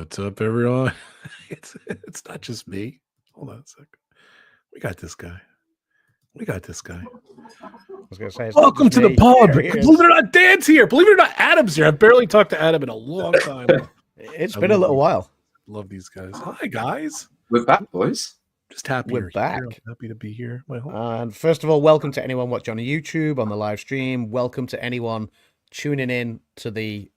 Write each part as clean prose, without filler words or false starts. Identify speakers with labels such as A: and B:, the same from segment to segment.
A: What's up, everyone? It's not just me. Hold on a second. We got this guy. I
B: was going to say,
A: welcome to the pod. Believe it or not, Dan's here. Believe it or not, Adam's here. I've barely talked to Adam in a long time.
B: It's been a little while.
A: Love these guys. Hi, guys.
C: We're back, boys.
A: Just happy
B: We're back.
A: Here. I'm happy to be here.
B: And first of all, welcome to anyone watching on YouTube, on the live stream. Welcome to anyone tuning in to the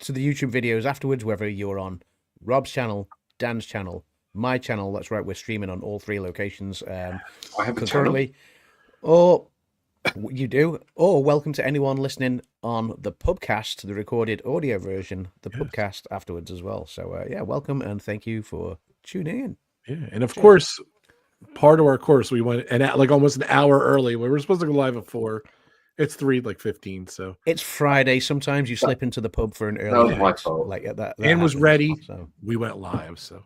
B: YouTube videos afterwards, whether you're on Rob's channel, Dan's channel, my channel. That's right, we're streaming on all three locations
C: I have a
B: concurrently. Or you do. Or welcome to anyone listening on the Pubcast, the recorded audio version, the Pubcast afterwards as well. So yeah, welcome and thank you for tuning in.
A: Yeah, and of course, part of our course we went like almost an hour early. We were supposed to go live at 4. It's 3:15, so
B: it's Friday. Sometimes you slip into the pub for an early.
C: That was my fault.
B: Like that
A: and was ready.
B: So
A: we went live. So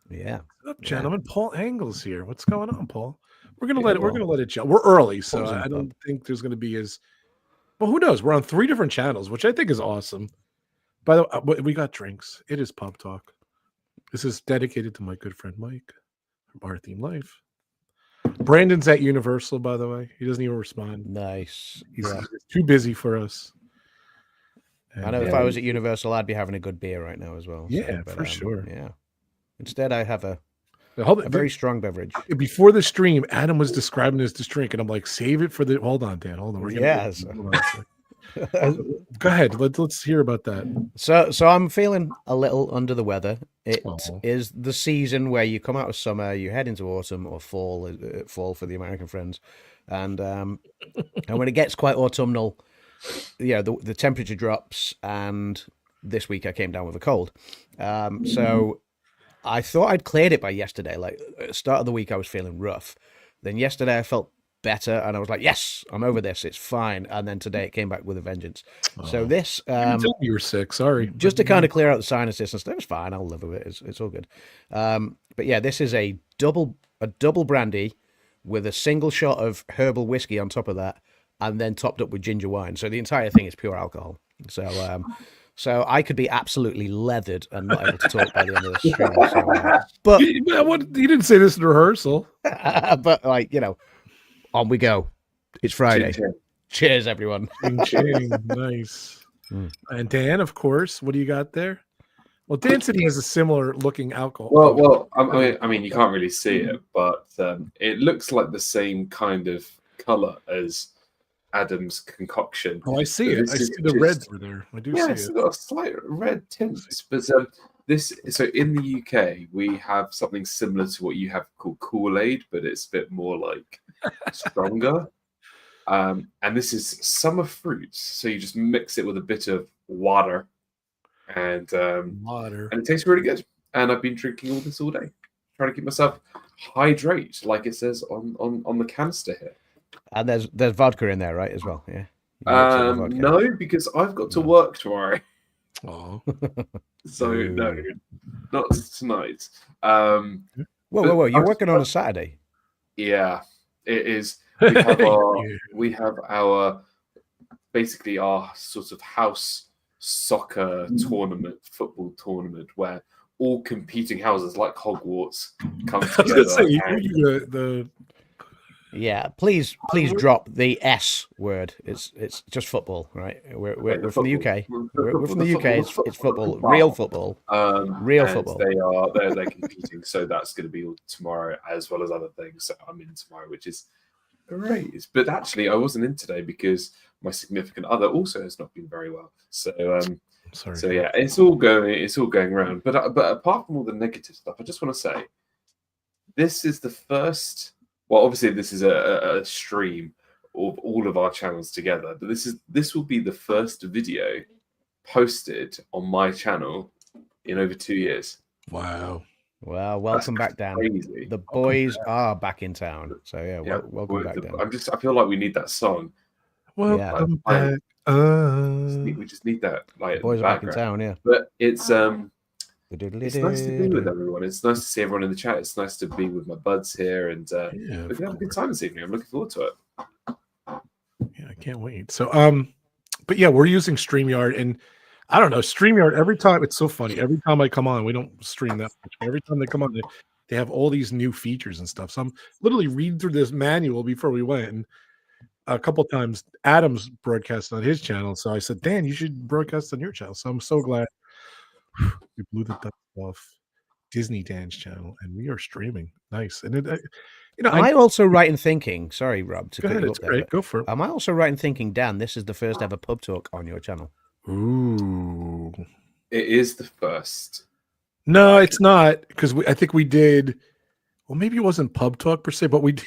B: yeah.
A: What's up, gentlemen? Yeah. Paul Engel's here. What's going on, Paul? We're gonna let it gel. We're early, so I don't think there's gonna be as well. Who knows? We're on 3 different channels, which I think is awesome. By the way, we got drinks. It is PubTalk. This is dedicated to my good friend Mike from Our Theme Life. Brandon's at Universal, by the way. He doesn't even respond.
B: Nice.
A: He's too busy for us.
B: And I know if I was at Universal, I'd be having a good beer right now as well.
A: Yeah, for sure.
B: Yeah. Instead, I have a very strong beverage.
A: Before the stream, Adam was describing this drink, and I'm like, save it for the. Hold on, Dan. Hold on.
B: Yes.
A: Go ahead. Let's hear about that.
B: So I'm feeling a little under the weather. It is the season where you come out of summer, you head into autumn or fall for the American friends, and when it gets quite autumnal, the temperature drops. And this week I came down with a cold. So I thought I'd cleared it by yesterday. Like at the start of the week, I was feeling rough. Then yesterday I felt better, and I was like, yes, I'm over this, it's fine. And then today it came back with a vengeance. So this
A: you were sick, sorry,
B: just to kind of clear out the sinuses and stuff. It's fine, I'll live with it, it's all good. But yeah, this is a double brandy with a single shot of herbal whiskey on top of that, and then topped up with ginger wine. So the entire thing is pure alcohol. So I could be absolutely leathered and not able to talk by the end of the stream. But
A: you didn't say this in rehearsal.
B: But on we go. It's Friday. Cheers, everyone.
A: Nice. And Dan, of course, what do you got there? Well, Dan said he has a similar looking alcohol.
C: Well, I mean, you can't really see it, but it looks like the same kind of color as Adam's concoction.
A: Oh, I see it. I see the reds were there. I do see it.
C: It's got a slight red tint. But so in the UK, we have something similar to what you have called Kool-Aid, but it's a bit more like stronger. And this is summer fruits. So you just mix it with a bit of water, and it tastes really good. And I've been drinking all this all day, trying to keep myself hydrated, like it says on the canister here.
B: And there's vodka in there, right, as well? Yeah.
C: No, because I've got to work tomorrow.
A: Oh.
C: So no, not tonight.
B: Whoa! You're working on a Saturday?
C: Yeah, it is. We have our basically our sort of house soccer tournament, football tournament, where all competing houses like Hogwarts come together.
B: Yeah, please drop the S word. It's just football, right? We're from the UK. We're from the UK. It's football, real football. Real football.
C: They're competing, so that's going to be tomorrow as well as other things. So I'm in tomorrow, which is great. But actually, I wasn't in today because my significant other also has not been very well. So
A: sorry.
C: So yeah, it's all going around. But apart from all the negative stuff, I just want to say this is the first. Well, obviously, this is a stream of all of our channels together, but this will be the first video posted on my channel in over 2 years.
A: Wow.
B: Well, welcome back, Dan.
C: Crazy.
B: The boys are back in town. So yeah, welcome back, Dan.
C: I feel like we need that song.
A: Welcome back.
C: We just need that. Like,
B: the boys are back in town, yeah.
C: But it's nice to be with everyone. It's nice to see everyone in the chat. It's nice to be with my buds here, and we're gonna have a good time this evening. I'm looking forward to it.
A: Yeah, I can't wait. So, but yeah, we're using StreamYard, and I don't know. StreamYard, every time, it's so funny. Every time I come on, we don't stream that much. But every time they come on, they have all these new features and stuff. So I'm literally reading through this manual before we went. And a couple times, Adam's broadcast on his channel. So I said, Dan, you should broadcast on your channel. So I'm so glad we blew the dust off Dizney Dan's channel, and we are streaming. Nice. And
B: am I also right in thinking? Sorry, Rob, to
A: go
B: cut
A: ahead.
B: you
A: It's
B: up
A: great.
B: there.
A: Go for it.
B: Am I also right in thinking, Dan, this is the first ever PubTalk on your channel?
A: Ooh.
C: It is the first.
A: No, it's not, because I think we did. Well, maybe it wasn't PubTalk per se, but we did.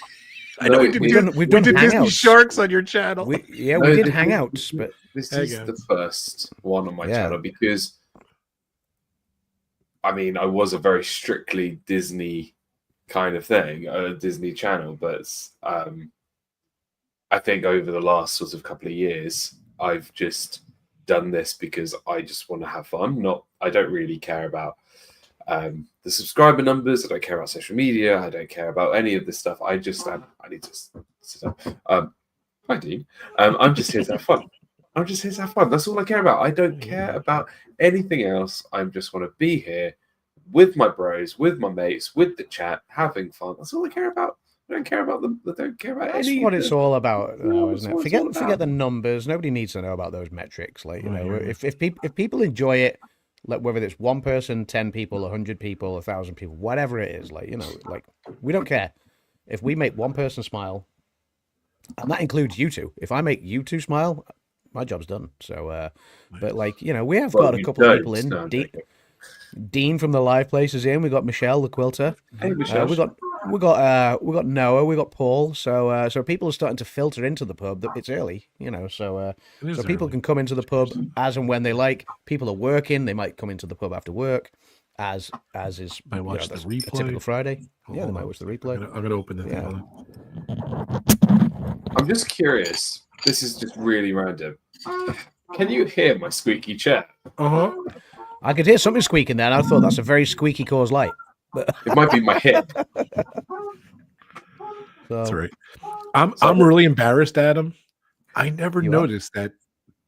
A: I know we did.
B: We've done
A: Disney
B: Hangouts.
A: Sharks on your channel.
B: We did Hangouts, but
C: this is the first one on my channel because, I mean, I was a very strictly Disney kind of thing, a Disney channel, but I think over the last sort of couple of years, I've just done this because I just want to have fun. I don't really care about the subscriber numbers. I don't care about social media. I don't care about any of this stuff. I need to sit up. Hi, Dean. I'm just here to have fun. I'm just here to have fun. That's all I care about. I don't care about anything else. I just want to be here with my bros, with my mates, with the chat, having fun. That's all I care about. I don't care about them. I don't care about
B: that's
C: any.
B: What it's all about, isn't it? Forget the numbers. Nobody needs to know about those metrics. Like, you know, if people enjoy it, like whether it's one person, 10 people, 100 people, 1,000 people, whatever it is, like, you know, like we don't care. If we make one person smile, and that includes you two. If I make you two smile, my job's done. So, but like, you know, we have got a couple of people in. Dean from the live place is in. We got Michelle, the quilter.
C: Hey, Michelle.
B: We got Noah. We got Paul. So people are starting to filter into the pub. It's early, you know. So people can come into the pub as and when they like. People are working. They might come into the pub after work, as is
A: might watch the replay.
B: A typical Friday. They might watch the replay.
A: I'm gonna open the thing.
C: I'm just curious. This is just really random. Can you hear my squeaky chair?
B: I could hear something squeaking there, and I thought that's a very squeaky Coors Light.
C: It might be my hip.
A: That's right. I'm really embarrassed, Adam. I never noticed that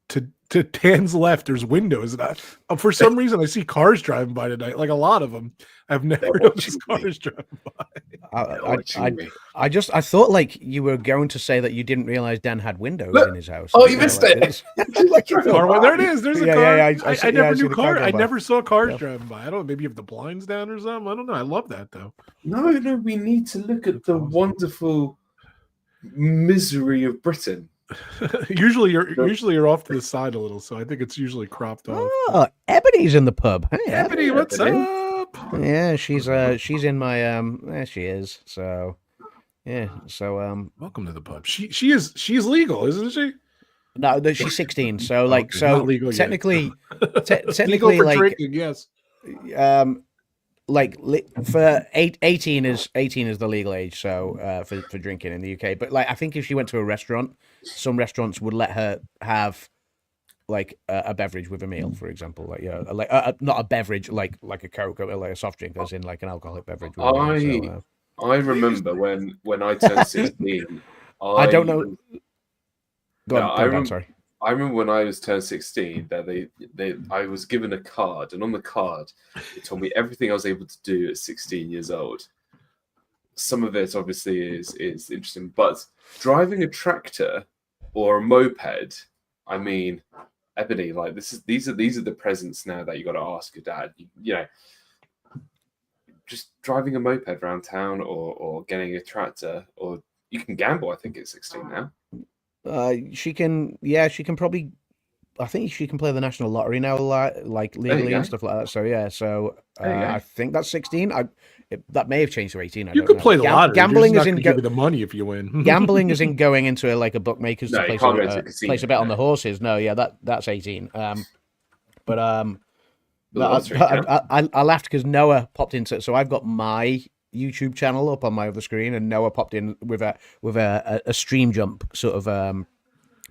A: to Dan's left there's windows, and for some reason I see cars driving by tonight, like a lot of them. I've never noticed cars driving by.
B: I thought like you were going to say that you didn't realize Dan had windows in his house.
C: Oh, you missed it.
A: There it is. There's a car. I never knew car. I never saw cars driving by. I don't know. Maybe you have the blinds down or something. I don't know. I love that though.
C: No. We need to look at the wonderful misery of Britain.
A: usually you're off to the side a little, so I think it's usually cropped off.
B: Oh, Ebony's in the pub. Hey,
A: Ebony, what's up?
B: Yeah, she's in my there she is. So yeah, so
A: welcome to the pub. She's legal, isn't she?
B: No, she's 16. So like
A: legal
B: technically
A: legal for
B: like
A: drinking, yes.
B: Like for 18 is the legal age, so for drinking in the UK. But like I think if she went to a restaurant, some restaurants would let her have like a beverage with a meal, for example, like not a beverage like a Coke or like a soft drink, as in like an alcoholic beverage.
C: I remember when I turned 16.
B: I don't know. Go on, sorry.
C: I remember when I was turned 16 that I was given a card, and on the card it told me everything I was able to do at 16 years old. Some of it obviously is interesting, but driving a tractor or a moped, I mean, Ebony, like these are the presents now that you got to ask your dad. You know, just driving a moped around town or getting a tractor, or you can gamble. I think at 16 now.
B: She can probably. I think she can play the national lottery now, like legally and stuff like that. So yeah, I think that's 16. That may have changed to 18.
A: You could play the lottery.
B: Gambling is in
A: give you the money if you win.
B: Gambling isn't going into a bookmaker's to place a bet on the horses. No, yeah, that's 18. I laughed because Noah popped into. So I've got my YouTube channel up on my other screen, and Noah popped in with a stream jump sort of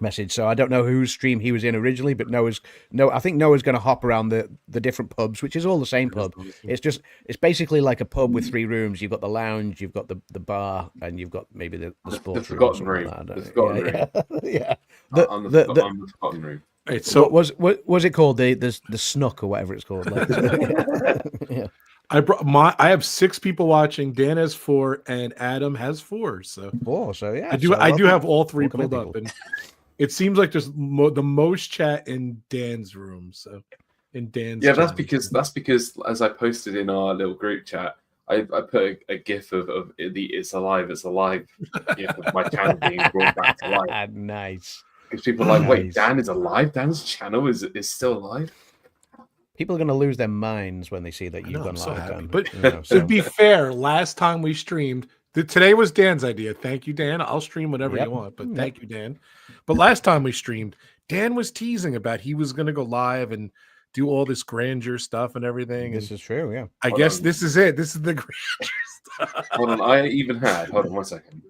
B: message. So I don't know whose stream he was in originally, but I think Noah's going to hop around the different pubs, which is all the same pub. It's basically like a pub with 3 rooms. You've got the lounge, you've got the bar, and you've got maybe the sports
C: room. The forgotten room.
B: Yeah.
C: The forgotten room.
A: Right, so
B: what was it called? The snook or whatever it's called. Like, yeah.
A: I have 6 people watching. Dan has 4, and Adam has 4. So
B: 4. So yeah,
A: I do have all 3
B: welcome in,
A: pulled up,
B: people.
A: and it seems like there's the most chat in Dan's room. So in Dan's
C: that's because as I posted in our little group chat, I put a gif of the "It's alive, it's alive" gif of my channel being brought back to life.
B: Nice.
C: Because people are like, wait, Dan is alive? Dan's channel is still alive?
B: People are going to lose their minds when they see that you've gone
A: so
B: live.
A: happy.
B: Dan,
A: but
B: you know,
A: to be fair, last time we streamed, today was Dan's idea. Thank you, Dan. I'll stream whatever you want, but thank you, Dan. But last time we streamed, Dan was teasing about he was going to go live and do all this grandeur stuff and everything.
B: This is true, yeah.
A: I guess this is it. This is the grandeur stuff.
C: Hold on, I even had. Hold on 1 second.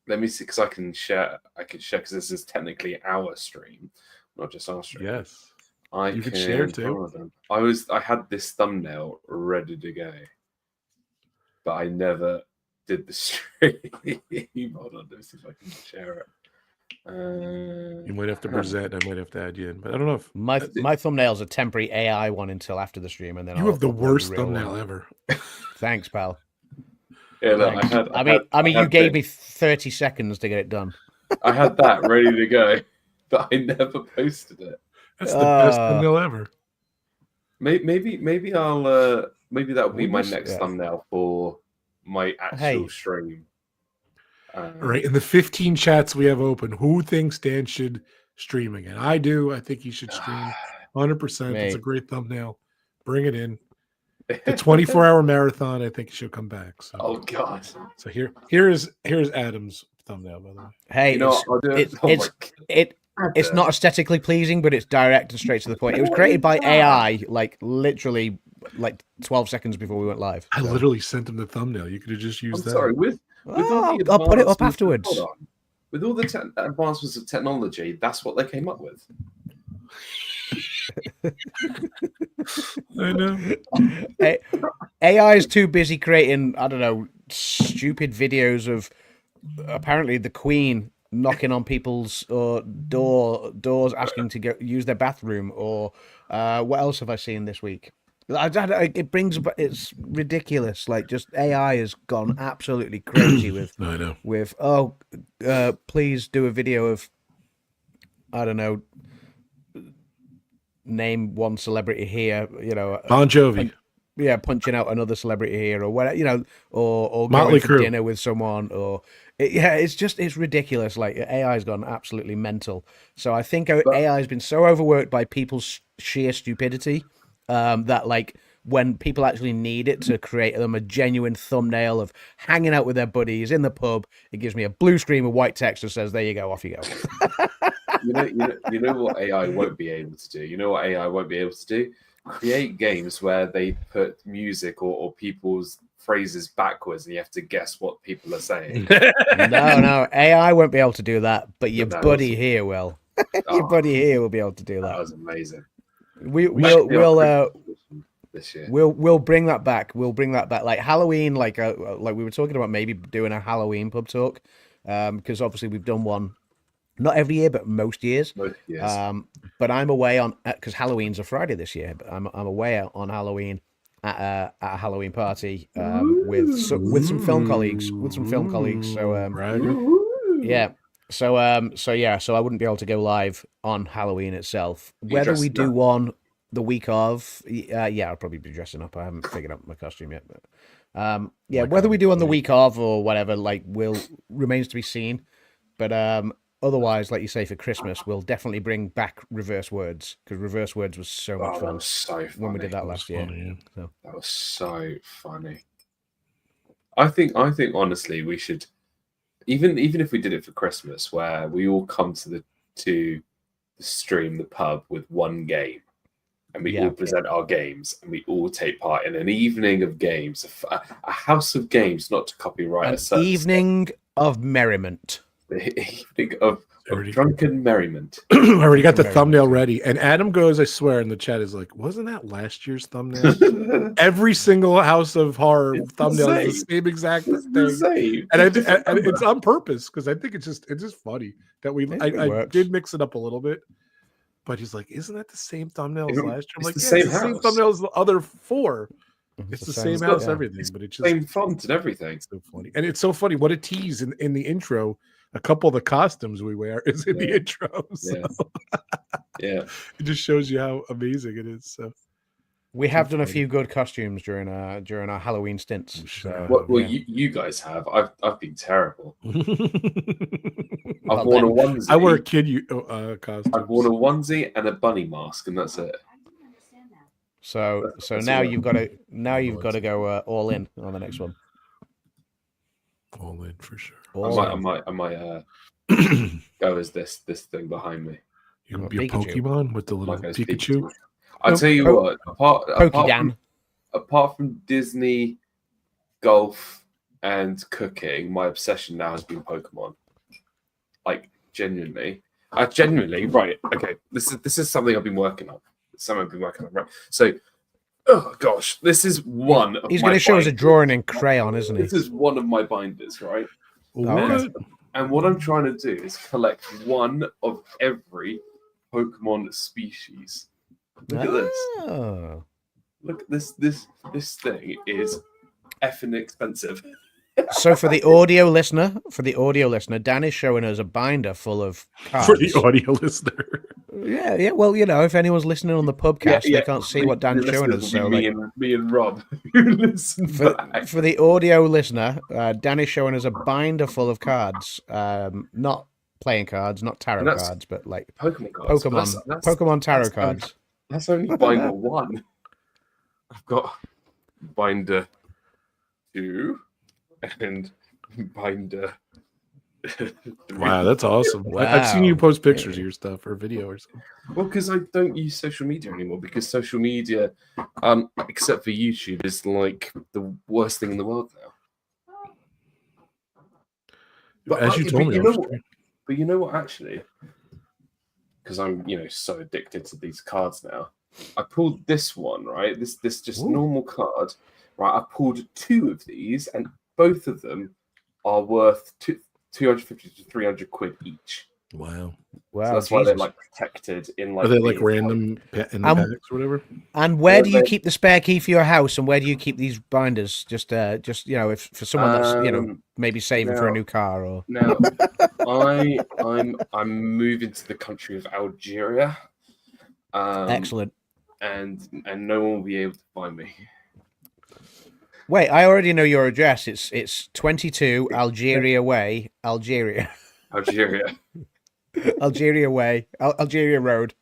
C: Let me see, because I can share. Because this is technically our stream, not just our stream.
A: Yes,
C: you can share too. I had this thumbnail ready to go, but I never did the stream. Hold on, let me see if I can share it.
A: You might have to present. I might have to add you in, but I don't know if
B: my thumbnail's a temporary AI one until after the stream, and then
A: you have the worst thumbnail ever.
B: Thanks, pal.
C: Yeah, look,
B: I mean, you gave me 30 seconds to get it done.
C: I had that ready to go, but I never posted it.
A: That's the best thumbnail ever.
C: Maybe I'll maybe that'll be my next thumbnail for my actual stream.
A: All right, in the 15 chats we have open, who thinks Dan should stream again? I do. I think he should stream 100%. It's a great thumbnail. Bring it in. The 24-hour marathon, I think he should come back. So.
C: Oh God!
A: So here's Adam's thumbnail, by the way.
B: Hey, it's not aesthetically pleasing, but it's direct and straight to the point. It was created by AI, like literally, like 12 seconds before we went live.
A: I literally sent him the thumbnail. You could have just used that.
C: Sorry,
B: I'll put it up afterwards.
C: With all the advancements of technology, that's what they came up with.
A: I know.
B: AI is too busy creating, I don't know, stupid videos of apparently the Queen knocking on people's doors asking to use their bathroom, or what else have I seen this week? It's ridiculous. Like, just AI has gone absolutely crazy with please do a video of, I don't know, name one celebrity here, you know,
A: Bon Jovi.
B: Punching out another celebrity here, or whatever, you know, or
A: Motley
B: going for
A: Crue.
B: dinner with someone, or it's ridiculous. Like, AI's gone absolutely mental. So I think AI has been so overworked by people's sheer stupidity that, like, when people actually need it to create them a genuine thumbnail of hanging out with their buddies in the pub, it gives me a blue screen with white text that says, "There you go, off you go."
C: You know what AI won't be able to do? You know what AI won't be able to do? Create games where they put music or people's phrases backwards and you have to guess what people are saying.
B: No, AI won't be able to do that, but your buddy here will. Your buddy here will be able to do that.
C: That was amazing.
B: We'll bring that back. We'll bring that back. Like Halloween, like we were talking about maybe doing a Halloween pub talk, because obviously we've done one. Not every year, but most years. But I'm away on, because Halloween's a Friday this year. But I'm away on Halloween at a Halloween party with some film colleagues. So So I wouldn't be able to go live on Halloween itself. Whether we do one the week of, I'll probably be dressing up. I haven't figured out my costume yet, but whether we do on the week of or whatever, like, remains to be seen. But otherwise, like you say, for Christmas, we'll definitely bring back Reverse Words, because Reverse Words was so much fun.
C: That was so funny
B: when we did that last year.
C: So. That was so funny. I think honestly, we should, even if we did it for Christmas, where we all come to the stream, the pub, with one game, and we all present our games, and we all take part in an evening of games, a house of games, not to copyright
B: an evening of merriment.
C: The evening of drunken merriment.
A: I already got the thumbnail ready. And Adam goes, I swear, in the chat is like, wasn't that last year's thumbnail? Every single House of Horror thumbnail is the same exact thing. And it's on purpose, because I think it's just funny that I did mix it up a little bit. But he's like, isn't that the same thumbnail as last year? I'm
C: It's
A: like,
C: the
A: yeah,
C: same
A: it's the same
C: house.
A: thumbnail as the other 4. It's the same house,
B: yeah.
A: everything,
C: It's
A: but it's just
C: same font and everything.
A: It's so funny. And it's so funny. What a tease in the intro. A couple of the costumes we wear is in the intro. So.
C: Yeah.
A: It just shows you how amazing it is. So
B: we have done a few good costumes during our Halloween stints.
A: Sure.
B: So,
C: well, you guys have. I've been terrible. I've
B: Well,
C: worn a
B: then-
C: onesie.
A: I wear a kid costume.
C: I've worn a onesie and a bunny mask, and that's it.
B: So
C: That's
B: now
C: all.
B: you've got to go all in on the next one.
A: All in for sure.
C: I might go as this thing behind me.
A: You can be a Pokemon with the little
C: Like as
A: Pikachu.
C: I'll tell you what. Apart from Disney, golf, and cooking, my obsession now has been Pokemon. Like genuinely, right. Okay, this is something I've been working on. Right. So, oh gosh, this is one.
B: He's going to show us a drawing in crayon, isn't he?
C: This is one of my binders, right?
A: What?
C: And what I'm trying to do is collect one of every Pokemon species. Look at this.
B: Oh.
C: Look at this. This thing is effing expensive.
B: So for the audio listener, Dan is showing us a binder full of cards.
A: For the audio listener.
B: Yeah. Well, if anyone's listening on the pubcast, they can't see what Dan's showing us. So
C: me and Rob who listen back.
B: For the audio listener, Dan is showing us a binder full of cards. Not playing cards, not tarot cards, but like
C: Pokemon cards.
B: Pokemon tarot cards.
C: That's only binder 1. I've got binder 2 and binder.
A: Wow, that's awesome.
B: Wow.
A: I've seen you post pictures of your stuff or video or something.
C: Well, because I don't use social media anymore. Because social media, except for YouTube, is like the worst thing in the world now. But
A: as you told me,
C: but you know what? Actually, because I'm so addicted to these cards now. I pulled this one, right? This just normal card, right? I pulled 2 of these, and both of them are worth 250 to 300 quid each.
A: Wow.
C: So that's why they're like protected in like.
A: Are they like random in the packs or whatever?
B: And where do you keep the spare key for your house? And where do you keep these binders? Just if for someone that's maybe saving for a new car or.
C: No, I'm moving to the country of Algeria.
B: Excellent.
C: And no one will be able to find me.
B: Wait, I already know your address. It's 22 Algeria Way, Algeria. Algeria Way, Algeria Road,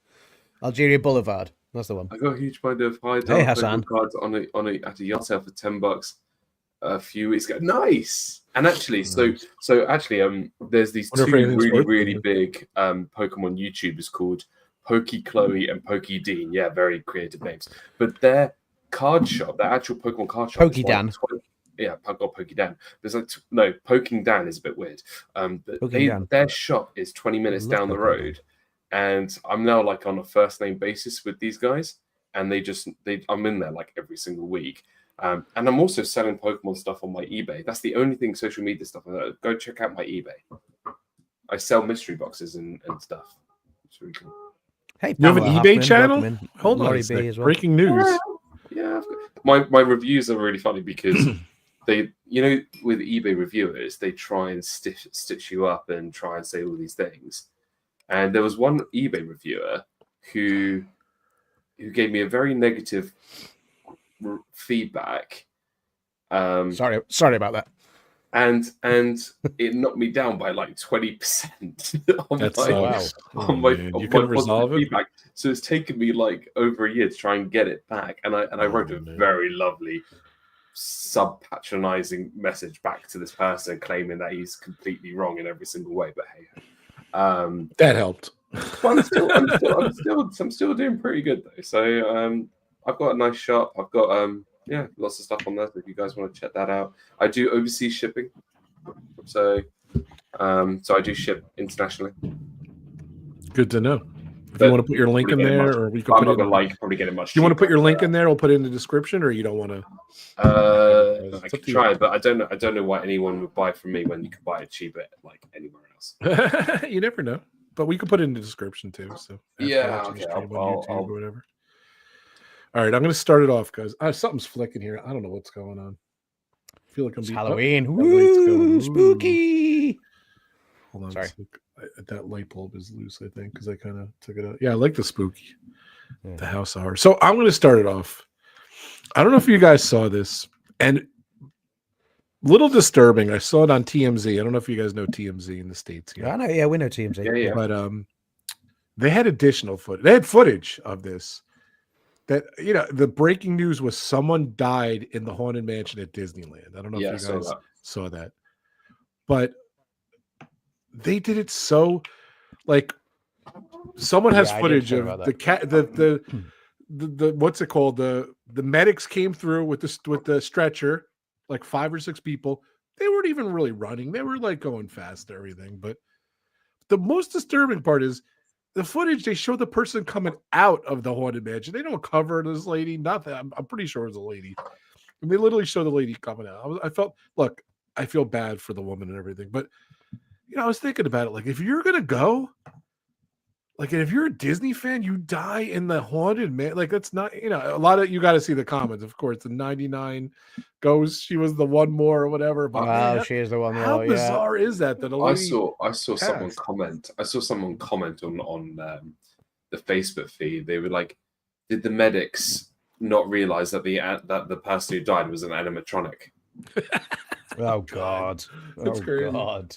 B: Algeria Boulevard. That's the one.
C: I got a huge binder of cards
B: on
C: at a yard sale for $10 a few weeks ago. Nice. And actually, so there's these 2 really big Pokemon YouTubers called Pokey Chloe and Pokey Dean. Yeah, very creative names. But their card shop, their actual Pokemon card shop,
B: Pokey Dan.
C: I've got Pokey Dan. There's like Poking Dan is a bit weird. But their shop is 20 minutes down the road, and I'm now like on a first name basis with these guys, and I'm in there like every single week. And I'm also selling Pokemon stuff on my eBay. That's the only thing social media stuff. Go check out my eBay. I sell mystery boxes and stuff. It's really cool.
B: Hey,
A: you have an eBay channel? Hold on, well. Breaking news.
C: Yeah, my reviews are really funny because they, with eBay reviewers, they try and stitch you up and try and say all these things. And there was one eBay reviewer who gave me a very negative feedback.
B: Sorry about that.
C: And it knocked me down by like 20% on my feedback. So it's taken me like over a year to try and get it back. And I wrote a very lovely sub-patronizing message back to this person claiming that he's completely wrong in every single way. But hey,
A: that helped.
C: But I'm still doing pretty good though. So I've got a nice shop. I've got lots of stuff on there. So if you guys want to check that out, I do overseas shipping. So I do ship internationally.
A: Good to know. If you want to put your link in there, or we can
C: put it in. Probably get it much.
A: Do you want to put your link in there? We'll put it in the description, or you don't want to?
C: I could try, but I don't know why anyone would buy from me when you could buy it cheaper like anywhere else.
A: You never know. but we could put it in the description too. So
C: Yeah,
A: watching the
C: okay,
A: stream on
C: I'll-
A: YouTube
C: I'll-
A: or whatever. All right, I'm going to start it off, guys. Something's flicking here. I don't know what's going on. I feel like
B: It's
A: being
B: Halloween.
A: that light's going.
B: Woo,
A: Ooh.
B: spooky.
A: Hold on.
B: Sorry.
A: That light bulb is loose, I think, because I kind of took it out. Yeah, I like the spooky,
B: Yeah.
A: the house of horror. So I'm going to start it off. I don't know if you guys saw this, and little disturbing. I saw it on TMZ. I don't know if you guys know TMZ in the States here.
B: I know. Yeah, we know TMZ.
C: Yeah.
A: But they had additional footage. They had footage of this. That, you know, the breaking news was someone died in the Haunted Mansion at Disneyland. I don't know if you guys saw that. But they did it so, like, someone has footage of the cat, the what's it called? The medics came through with the stretcher, like 5 or 6 people. They weren't even really running. They were like going fast and everything. But the most disturbing part is the footage. They show the person coming out of the Haunted Mansion. They don't cover this lady. Nothing. I'm pretty sure it was a lady. And they literally show the lady coming out. I feel bad for the woman and everything. But, you know, I was thinking about it. Like, if you're going to go, like, and if you're a Disney fan, you die in the Haunted Man. Like, that's not, you know, a lot of, you got to see the comments, of course. The 99 goes, she was the one more or whatever. But
B: wow, she is the one more.
A: How bizarre is that? That a lady
C: I saw someone comment. I saw someone comment on the Facebook feed. They were like, "Did the medics not realize that the person who died was an animatronic?"
B: Oh God,
A: That's crazy.
B: God.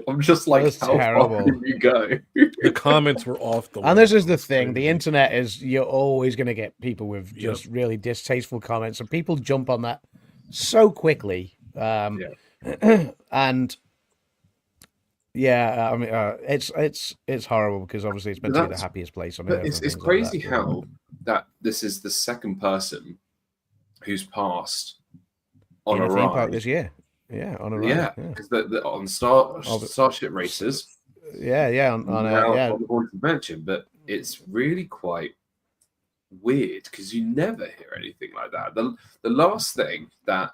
C: I'm just like,
B: That's
C: how
B: terrible.
C: far can you go?
A: The comments were off the wall.
B: And this is the thing: the internet is, you're always going to get people with just really distasteful comments, and people jump on that so quickly. And yeah, I mean, it's horrible because obviously it's meant to be the happiest place on earth.
C: It's crazy how that this is the second person who's passed on a
B: theme park
C: ride
B: this year. Yeah, on a ride.
C: Yeah, because on Starship Races.
B: On
C: the Haunted Mansion, but it's really quite weird because you never hear anything like that. The last thing that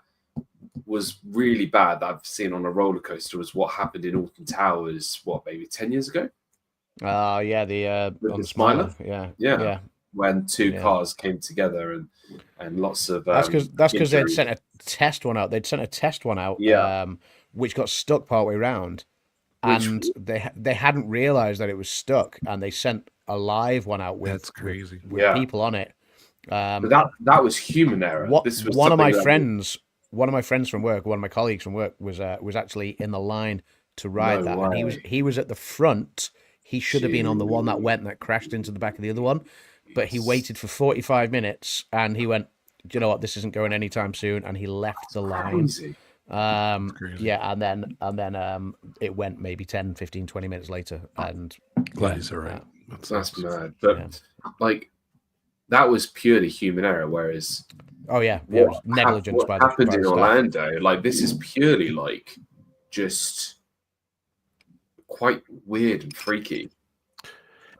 C: was really bad that I've seen on a roller coaster was what happened in Alton Towers, maybe 10 years ago?
B: The
C: Smiler.
B: Yeah.
C: When two cars came together and lots of
B: that's because they'd sent a test one out. Which got stuck partway around, and they hadn't realized that it was stuck, and they sent a live one out with
A: that's crazy
B: with people on it.
C: But that was human error.
B: One of my friends from work, one of my colleagues from work, was actually in the line to ride that, and he was at the front. He should have been on the one that crashed into the back of the other one. But he waited for 45 minutes and he went, "Do you know what? This isn't going anytime soon." And he left the line. Yeah. And then it went maybe 10, 15, 20 minutes later. And
A: glad he's all right.
C: That's mad. But like, that was purely human error. Whereas,
B: it was negligence
C: what happened in Orlando, like, this is purely like just quite weird and freaky.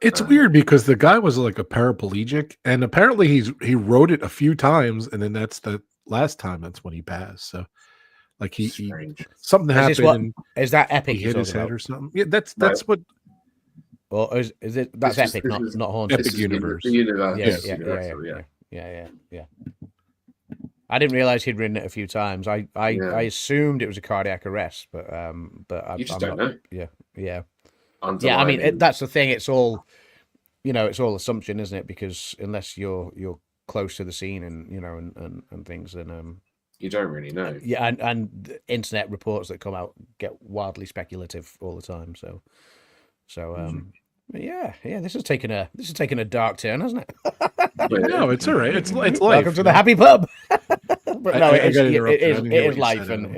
A: It's weird because the guy was like a paraplegic, and apparently he rode it a few times, and then that's the last time. That's when he passed. So, like he something happened.
B: Is that Epic?
A: He hit his head or something. Yeah, that's what.
B: Well, is it? That's Epic, not Haunted.
A: Epic Universe.
B: Yeah. I didn't realize he'd ridden it a few times. I assumed it was a cardiac arrest, but
C: you just don't know.
B: Yeah. I mean, that's the thing. It's all, it's all assumption, isn't it? Because unless you're close to the scene and and things, then
C: you don't really know.
B: Yeah, and the internet reports that come out get wildly speculative all the time. So yeah. This has taken a dark turn, hasn't it?
A: No, it's all right. It's life.
B: Welcome to the happy pub. But no, it is life, it is life, and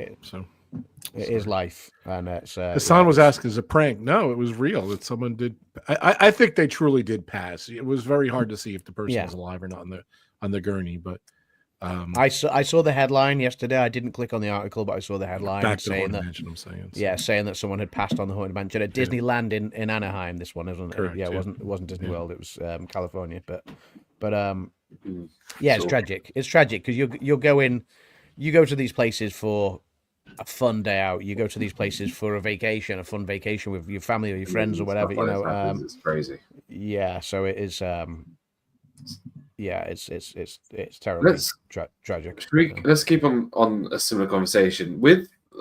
B: it's.
A: Hassan was asking, "Is a prank?" No, it was real. That someone did. I think they truly did pass. It was very hard to see if the person was alive or not on the gurney, but.
B: I saw the headline yesterday. I didn't click on the article, but I saw the headline saying that someone had passed on the Haunted Mansion at Disneyland in Anaheim. This one, isn't it?
A: Correct,
B: it wasn't Disney World. It was California. But it's tragic. It's tragic because you go to these places for a fun day out. You go to these places for a vacation, a fun vacation with your family or your friends or whatever.
C: Stuff like that happens, it's crazy.
B: Yeah, so it is. Yeah, it's terribly tragic.
C: Let's keep on a similar conversation.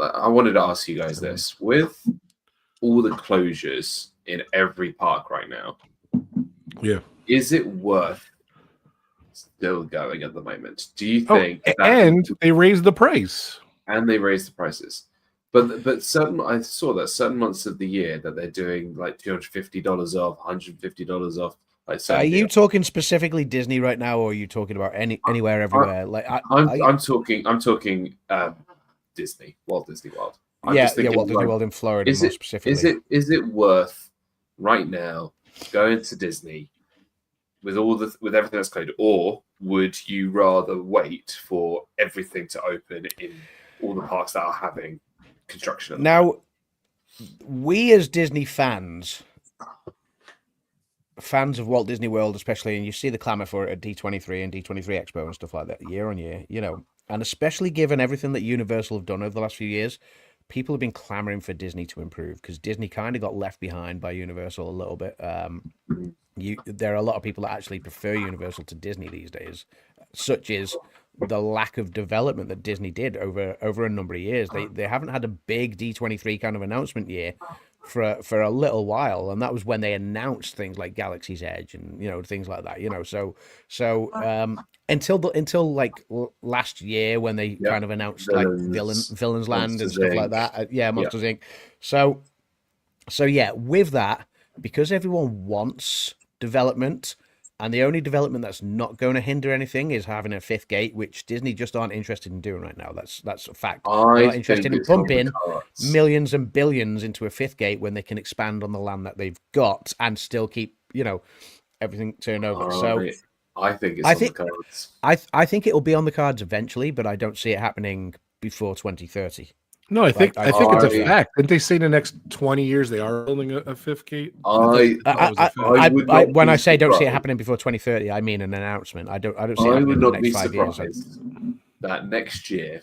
C: I wanted to ask you guys this: with all the closures in every park right now, is it worth still going at the moment? Do you think?
A: And they raised the price.
C: And they raised the prices. But I saw that certain months of the year that they're doing like $250 off, $150 off. Like,
B: are you talking specifically Disney right now, or are you talking about anywhere, everywhere?
C: I'm talking Disney, Walt Disney World.
B: Walt Disney World in Florida. More specifically,
C: is it worth right now going to Disney with everything that's closed, or would you rather wait for everything to open in all the parks that are having construction?
B: Now, we as Disney fans of Walt Disney World especially, and you see the clamor for it at D23 and D23 Expo and stuff like that year on year, and especially given everything that Universal have done over the last few years, people have been clamoring for Disney to improve, because Disney kind of got left behind by Universal a little bit. There are a lot of people that actually prefer Universal to Disney these days, such as the lack of development that Disney did over a number of years. They haven't had a big D23 kind of announcement year for a little while, and that was when they announced things like Galaxy's Edge and things like that. Until like last year when they kind of announced like Villains Land and stuff like that. Monsters Inc. So yeah, with that, because everyone wants development, and the only development that's not going to hinder anything is having a fifth gate, which Disney just aren't interested in doing right now. That's a fact. They're not interested in pumping millions and billions into a fifth gate when they can expand on the land that they've got and still keep everything turned over. So
C: I think it's on the cards.
B: I think it will be on the cards eventually, but I don't see it happening before 2030.
A: No, I think it's a fact. Didn't they say in the next 20 years they are building a fifth gate?
B: When I say don't see it happening before 2030, I mean an announcement. I don't see it happening in the next 5 years.
C: That next year,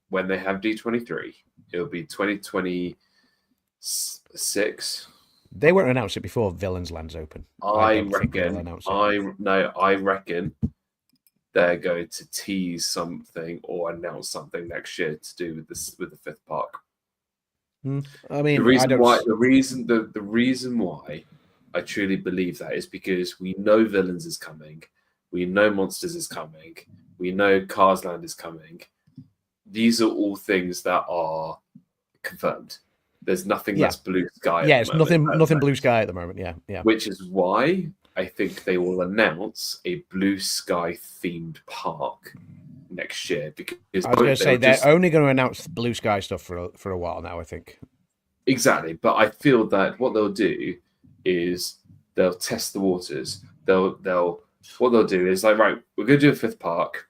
C: when they have D23, it'll be 2026.
B: They won't announce it before Villains Land's open.
C: I reckon they're going to tease something or announce something next year to do with the fifth park.
B: I mean,
C: the reason why I truly believe that is because we know Villains is coming, we know Monsters is coming, we know Cars Land is coming. These are all things that are confirmed. There's nothing that's blue sky.
B: Yeah, it's nothing blue sky at the moment. Yeah.
C: Which is why I think they will announce a blue sky themed park next year. Because
B: I was going to say they're only going to announce blue sky stuff for a while now, I think.
C: Exactly, but I feel that what they'll do is they'll test the waters. What they'll do is like, right, we're going to do a fifth park.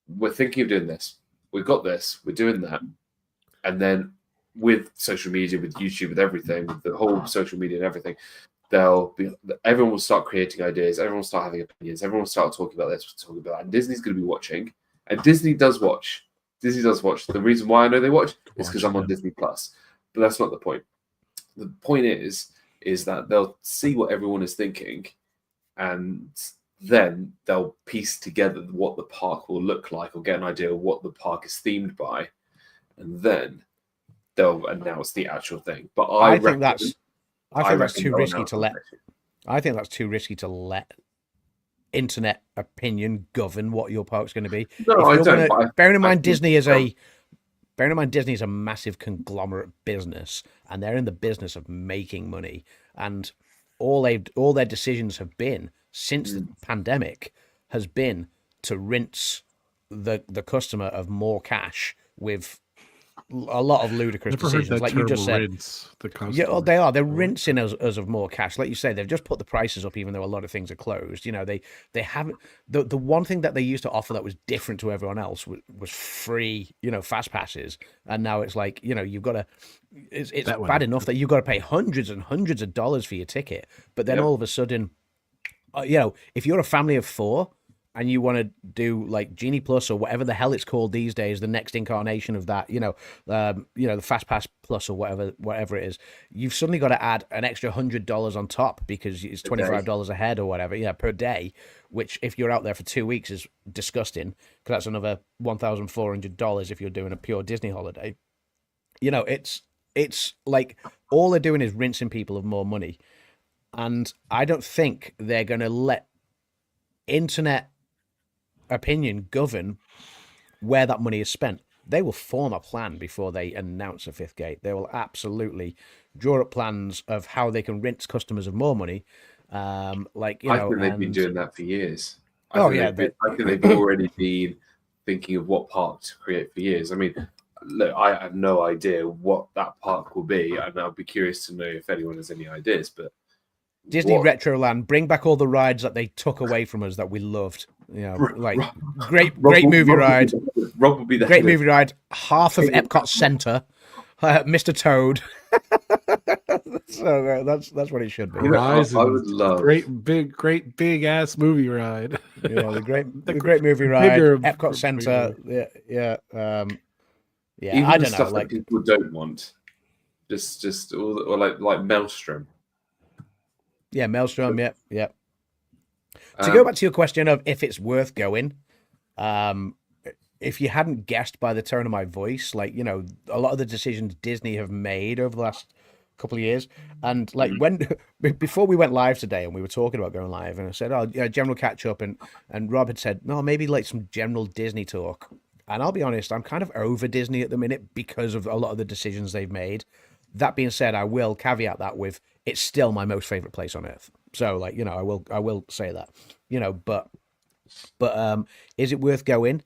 C: We're thinking of doing this. We've got this. We're doing that, and then with social media, with YouTube, with everything, with the whole social media and everything, everyone will start creating ideas. Everyone will start having opinions. Everyone will start talking about this, talking about that. And Disney's going to be watching. And Disney does watch. The reason why I know they watch is because I'm on Disney Plus. But that's not the point. The point is that they'll see what everyone is thinking, and then they'll piece together what the park will look like, or get an idea of what the park is themed by, and then they'll announce the actual thing. But I think that's
B: too risky to let. I think that's too risky to let internet opinion govern what your park's going to be.
C: No, I don't.
B: Bearing in mind Disney is a massive conglomerate business, and they're in the business of making money. And all their decisions have been since the pandemic has been to rinse the customer of more cash with a lot of ludicrous decisions, like you just said. They are. They're rinsing us of more cash. Like you say, they've just put the prices up, even though a lot of things are closed. They haven't. The one thing that they used to offer that was different to everyone else was free, fast passes. And now it's like, you've got to. It's bad enough that you've got to pay hundreds and hundreds of dollars for your ticket, but then all of a sudden, if you're a family of 4 and you want to do like Genie Plus or whatever the hell it's called these days, the next incarnation of that, the Fast Pass Plus or whatever it is, you've suddenly got to add an extra $100 on top because it's $25 a head or whatever, per day, which if you're out there for 2 weeks is disgusting because that's another $1,400 if you're doing a pure Disney holiday. It's like all they're doing is rinsing people of more money. And I don't think they're going to let internet opinion govern where that money is spent. They will form a plan before they announce a fifth gate. They will absolutely draw up plans of how they can rinse customers of more money. I think
C: they've been doing that for years. I think they've already been thinking of what park to create for years. I mean, look, I have no idea what that park will be, and I'll be curious to know if anyone has any ideas. But
B: Disney Retroland, bring back all the rides that they took away from us that we loved. Great movie ride.
C: Rob will be the
B: great movie ride. Half of Epcot Center, Mr. Toad. So that's what it should be.
A: I would love great big ass movie ride.
B: The great movie ride. Epcot Center. Yeah.
C: Even
B: I don't
C: stuff
B: know.
C: That people don't want. Just or like Maelstrom.
B: Yeah, Maelstrom. Yeah. To go back to your question of if it's worth going, if you hadn't guessed by the tone of my voice, a lot of the decisions Disney have made over the last couple of years, and before we went live today and we were talking about going live, and I said, general catch up, and Rob had said, no, maybe like some general Disney talk. And I'll be honest, I'm kind of over Disney at the minute because of a lot of the decisions they've made. That being said, I will caveat that with it's still my most favorite place on earth. So I will say that, but is it worth going?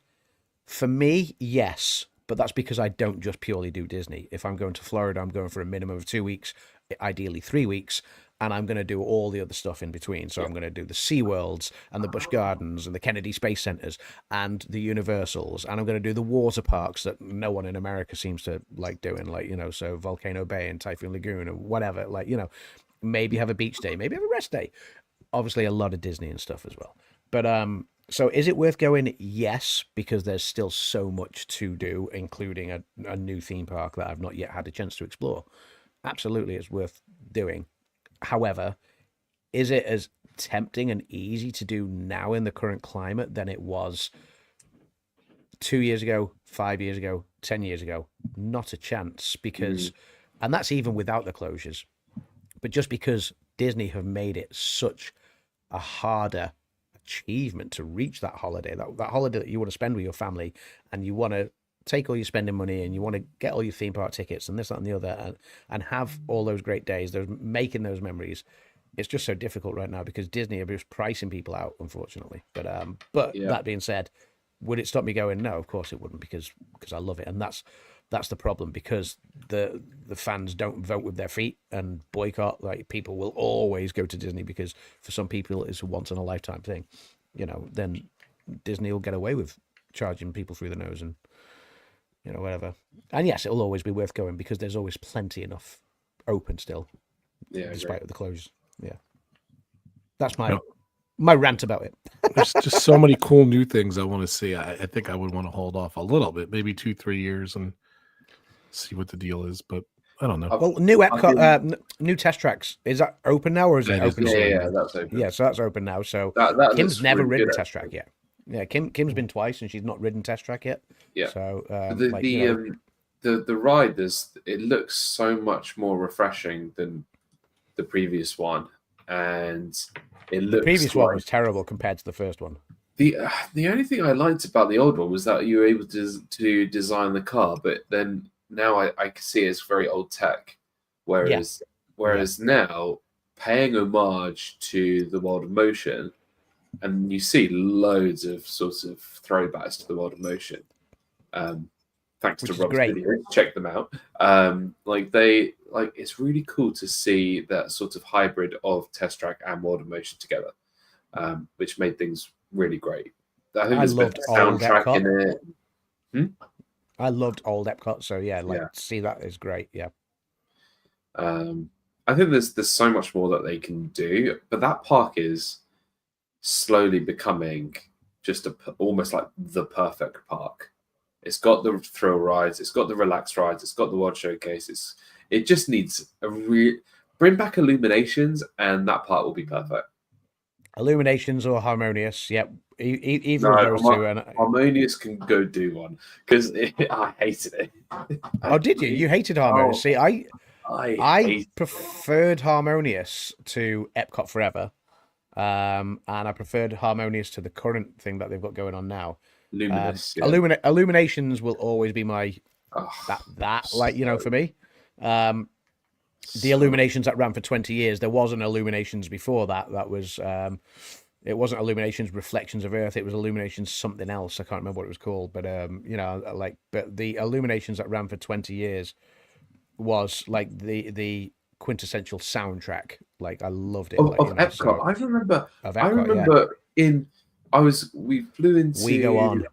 B: For me, yes, but that's because I don't just purely do Disney. If I'm going to Florida, I'm going for a minimum of 2 weeks, ideally 3 weeks, and I'm going to do all the other stuff in between. So I'm going to do the SeaWorlds and the Busch Gardens and the Kennedy Space Centers and the Universals, and I'm going to do the water parks that no one in America seems to like doing, so Volcano Bay and Typhoon Lagoon or whatever, maybe have a beach day, maybe have a rest day. Obviously a lot of Disney and stuff as well. But so is it worth going? Yes, because there's still so much to do, including a new theme park that I've not yet had a chance to explore. Absolutely, it's worth doing. However, is it as tempting and easy to do now in the current climate than it was 2 years ago, 5 years ago, 10 years ago? Not a chance, because, and that's even without the closures, but just because Disney have made it such a harder achievement to reach that holiday, that holiday that you want to spend with your family, and you want to take all your spending money and you want to get all your theme park tickets and this, that, and the other, and have all those great days, making those memories. It's just so difficult right now because Disney are just pricing people out, unfortunately. But That being said, would it stop me going? No, of course it wouldn't, because I love it, and that's the problem, because the fans don't vote with their feet and boycott. Like, people will always go to Disney because for some people it's a once in a lifetime thing. Then Disney will get away with charging people through the nose and whatever. And yes, it will always be worth going because there's always plenty enough open still, despite the closures. Yeah, that's my rant about it.
A: There's just so many cool new things I want to see. I think I would want to hold off a little bit, maybe 2-3 years, and see what the deal is. But I don't know.
B: Well, new Epcot, new test tracks, is that open now, or is it open?
C: Yeah, that's open.
B: Yeah, so that's open now. So Kim's never ridden test track yet. Yeah, Kim's been twice and she's not ridden test track yet.
C: Yeah.
B: So
C: the ride, it looks so much more refreshing than the previous one, and it looks.
B: The previous one was terrible compared to the first one.
C: The only thing I liked about the old one was that you were able to design the car, but then now I can see it's very old tech, whereas now paying homage to the World of Motion. And you see loads of sort of throwbacks to the World of Motion. Thanks to Rob's video, check them out. It's really cool to see that sort of hybrid of Test Track and World of Motion together, which made things really great. I think there's a bit of soundtrack in it.
B: I loved old Epcot, so to see that is great. Yeah.
C: I think there's so much more that they can do, but that park is slowly becoming just almost like the perfect park. It's got the thrill rides, it's got the relaxed rides, it's got the World Showcase. It just needs bring back Illuminations, and that part will be perfect.
B: Illuminations or Harmonious, yep. Either of those two. And
C: Harmonious can go do one because I hated it.
B: Oh, did you? You hated Harmonious? See, I preferred Harmonious to Epcot Forever, and I preferred Harmonious to the current thing that they've got going on now.
C: Luminous,
B: Illuminations will always be my for me. The Illuminations that ran for 20 years. There was an Illuminations before that. That was it wasn't Illuminations Reflections of Earth. It was Illuminations something else. I can't remember what it was called. But but the Illuminations that ran for 20 years was like the quintessential soundtrack. Like I loved it.
C: Epcot. I remember we flew into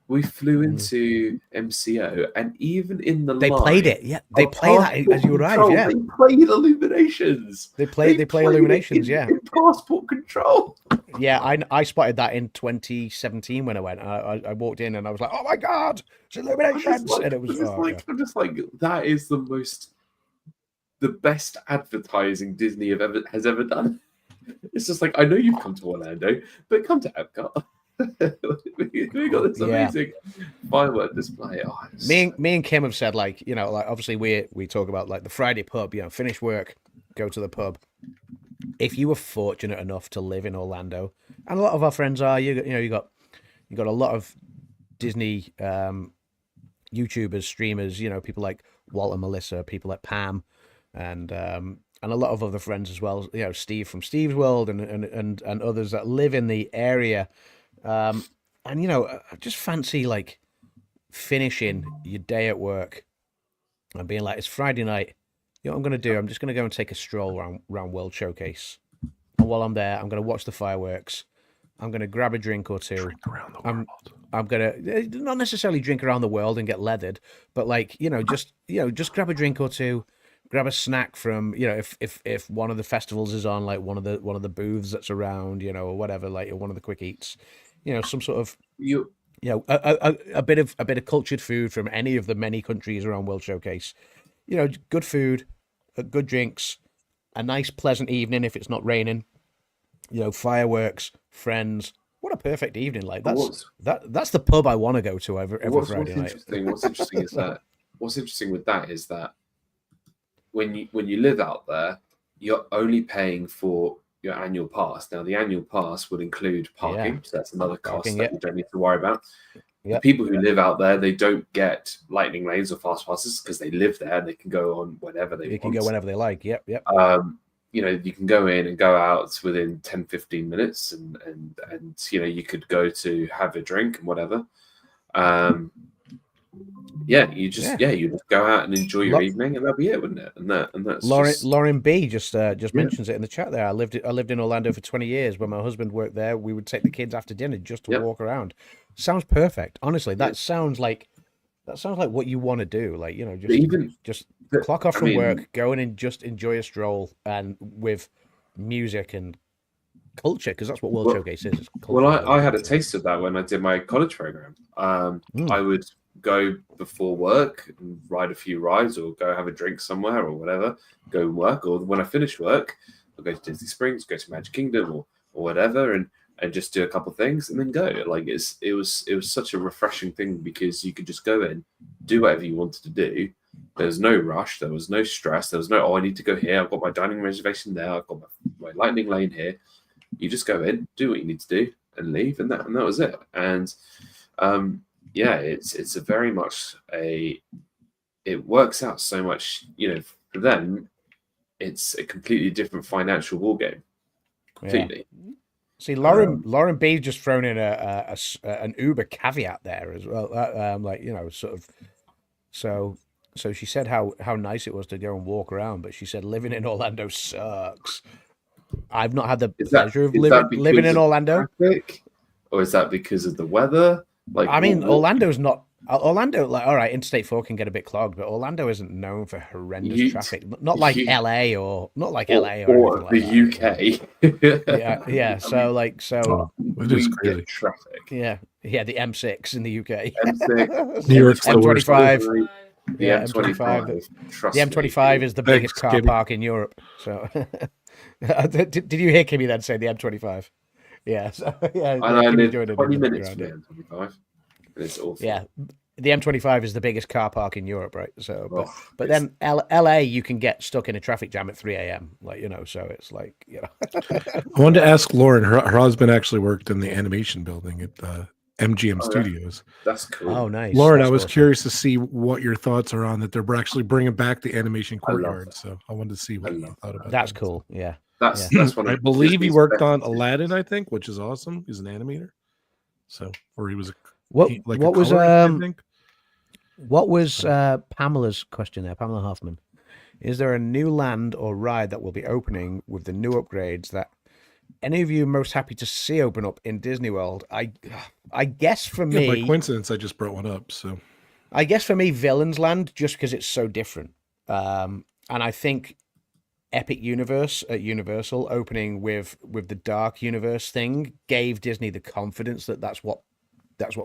C: We flew into MCO, and even in the
B: they played it. Yeah, they play that as you arrive. Yeah,
C: they played Illuminations.
B: They play Illuminations.
C: In Passport Control.
B: Yeah, I spotted that in 2017 when I went. I walked in and I was like, "Oh my god, it's Illuminations!" And it was.
C: I'm just like, that is the best advertising Disney has ever done. It's just like, I know you've come to Orlando, but come to Epcot. We got this amazing firework display.
B: Me and Kim have said, like, obviously we talk about like the Friday pub, finish work, go to the pub. If you were fortunate enough to live in Orlando, and a lot of our friends are, you got a lot of Disney YouTubers, streamers, people like Walt and Melissa, people like Pam, and a lot of other friends as well, Steve from Steve's World and others that live in the area. I just fancy like finishing your day at work and being like, it's Friday night. You know what I'm going to do? I'm just going to go and take a stroll around World Showcase. And while I'm there, I'm going to watch the fireworks. I'm going to grab a drink or two.
A: Drink around the world.
B: I'm going to not necessarily drink around the world and get leathered, but like, just grab a drink or two, grab a snack from, if one of the festivals is on, like one of the booths that's around, or whatever, like one of the quick eats. Some sort of a bit of cultured food from any of the many countries around World Showcase. Good food, good drinks, a nice pleasant evening if it's not raining. Fireworks, friends. What a perfect evening! Like that's the pub I want to go to every Friday night.
C: What's interesting with that is that when you live out there, you're only paying for your annual pass. Now, the annual pass would include parking, so that's another cost that you don't need to worry about. The people who live out there, they don't get lightning lanes or fast passes because they live there and they can go on whenever they want.
B: They can go whenever they like. Yep.
C: You can go in and go out within 10-15 minutes and you could go to have a drink and whatever. You just go out and enjoy your evening, and that'll be it, wouldn't it? And that's
B: Lauren B just mentions it in the chat there. I lived in Orlando for 20 years. When my husband worked there, we would take the kids after dinner just to walk around. Sounds perfect. Honestly, that sounds like what you want to do. Like, just clock off from work, go in and just enjoy a stroll, and with music and culture, because that's what World Showcase is.
C: I had a taste of that when I did my college program. I would go before work and ride a few rides, or go have a drink somewhere, or whatever, go and work, or when I finish work, I'll go to Disney Springs, go to Magic Kingdom, or whatever, and just do a couple of things and then go. Like it was such a refreshing thing, because you could just go in, do whatever you wanted to do. There was no rush, there was no stress, there was no, I need to go here, I've got my dining reservation there, I've got my lightning lane here. You just go in, do what you need to do, and leave, and that was it. And it's a very much it works out so much, for them, it's a completely different financial ball game. Completely.
B: Yeah. See, Lauren B just thrown in an Uber caveat there as well. So she said how nice it was to go and walk around, but she said living in Orlando sucks. I've not had the pleasure of living in Orlando.
C: Traffic, or is that because of the weather? Like,
B: Orlando's not Orlando, like, all right, Interstate 4 can get a bit clogged, but Orlando isn't known for horrendous traffic. Not like LA or anything like
C: the
B: that.
C: UK.
B: Yeah. So
A: it is crazy.
C: Traffic.
B: Yeah, the M6 in the UK.
C: M6,
A: New York's
B: M25.
C: The M25.
B: The M25 is the biggest car park in Europe. So, did you hear Kimmy then say the M25? Yeah. So, yeah.
C: I live 20 minutes from the M25. It's awful.
B: Yeah. The M25 is the biggest car park in Europe, right? So, but then LA, you can get stuck in a traffic jam at 3 a.m. Like, so it's like,
A: I wanted to ask Lauren. Her husband actually worked in the animation building at MGM Studios.
C: That's cool.
B: Oh, nice.
A: Lauren, I was curious to see what your thoughts are on that. They're actually bringing back the animation courtyard. So I wanted to see what you thought about that.
B: That's cool. Yeah.
C: That's one.
A: I believe he worked on Aladdin, I think, which is awesome. He's an animator. So, or he was
B: what was Pamela's question there, Pamela Hoffman? Is there a new land or ride that will be opening with the new upgrades that any of you are most happy to see open up in Disney World? I guess for me,
A: by coincidence, I just brought one up. So
B: I guess for me, Villains Land, just because it's so different. And I think Epic Universe at Universal opening with the Dark Universe thing gave Disney the confidence that that's what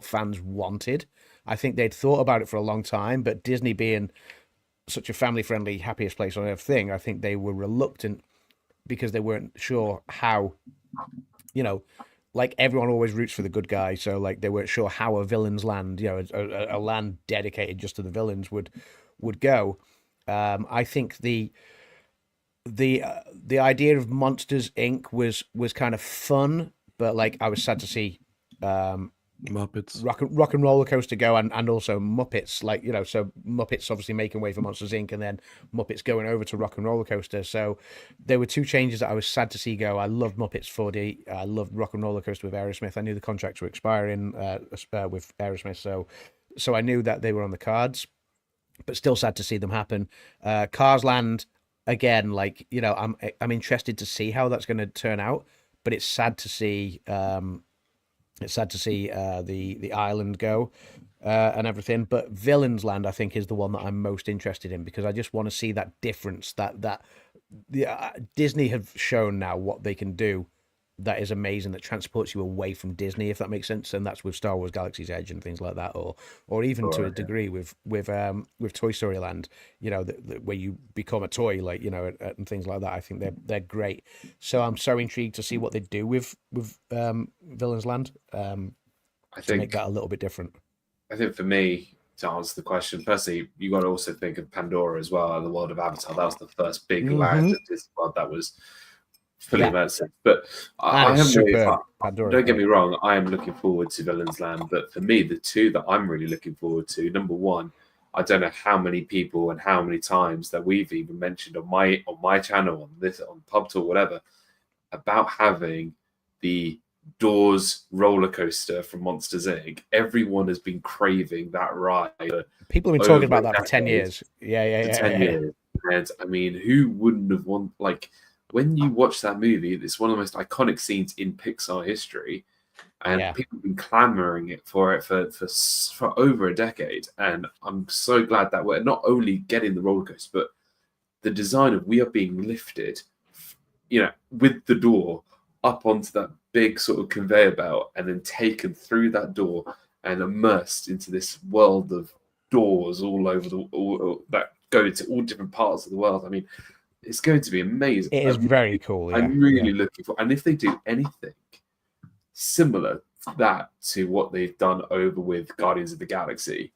B: fans wanted. I think they'd thought about it for a long time, but Disney being such a family-friendly, happiest place on earth thing, I think they were reluctant because they weren't sure how, like everyone always roots for the good guy. So like they weren't sure how a villain's land, a land dedicated just to the villains would go. I think the idea of Monsters Inc. was kind of fun, but like I was sad to see
A: Muppets,
B: Rock and Roller Coaster go, and also Muppets, like so Muppets obviously making way for Monsters Inc. and then Muppets going over to Rock and Roller Coaster. So there were two changes that I was sad to see go. I loved Muppets 4D. I loved Rock and Roller Coaster with Aerosmith. I knew the contracts were expiring with Aerosmith, so I knew that they were on the cards, but still sad to see them happen. Cars Land again, like I'm interested to see how that's going to turn out, but it's sad to see. It's sad to see the island go and everything. But Villains Land, I think, is the one that I'm most interested in because I just want to see that difference that Disney have shown now what they can do. That is amazing. That transports you away from Disney, if that makes sense. And that's with Star Wars Galaxy's Edge and things like that, or even to a degree with Toy Story Land. Where you become a toy, like and things like that. I think they're great. So I'm so intrigued to see what they do with Villains Land. I think make that a little bit different.
C: I think for me, to answer the question, firstly, you got to also think of Pandora as well, and the world of Avatar. That was the first big land of Disney World that was fully immersive. But I am don't get me wrong, I am looking forward to Villains Land. But for me, the two that I'm really looking forward to, number one, I don't know how many people and how many times that we've even mentioned on my channel, on PubTalk, whatever, about having the Doors roller coaster from Monsters Inc. Everyone has been craving that ride.
B: People have been talking about that for 10 years. Yeah.
C: 10 years. And I mean, who wouldn't have wanted, like, when you watch that movie, it's one of the most iconic scenes in Pixar history, and people have been clamoring for over a decade. And I'm so glad that we're not only getting the roller coaster, but the design of we are being lifted, with the door up onto that big sort of conveyor belt, and then taken through that door and immersed into this world of doors all over that go to all different parts of the world. I mean, it's going to be amazing.
B: It is very cool. Yeah.
C: I'm really looking for, and if they do anything similar to that to what they've done over with Guardians of the Galaxy,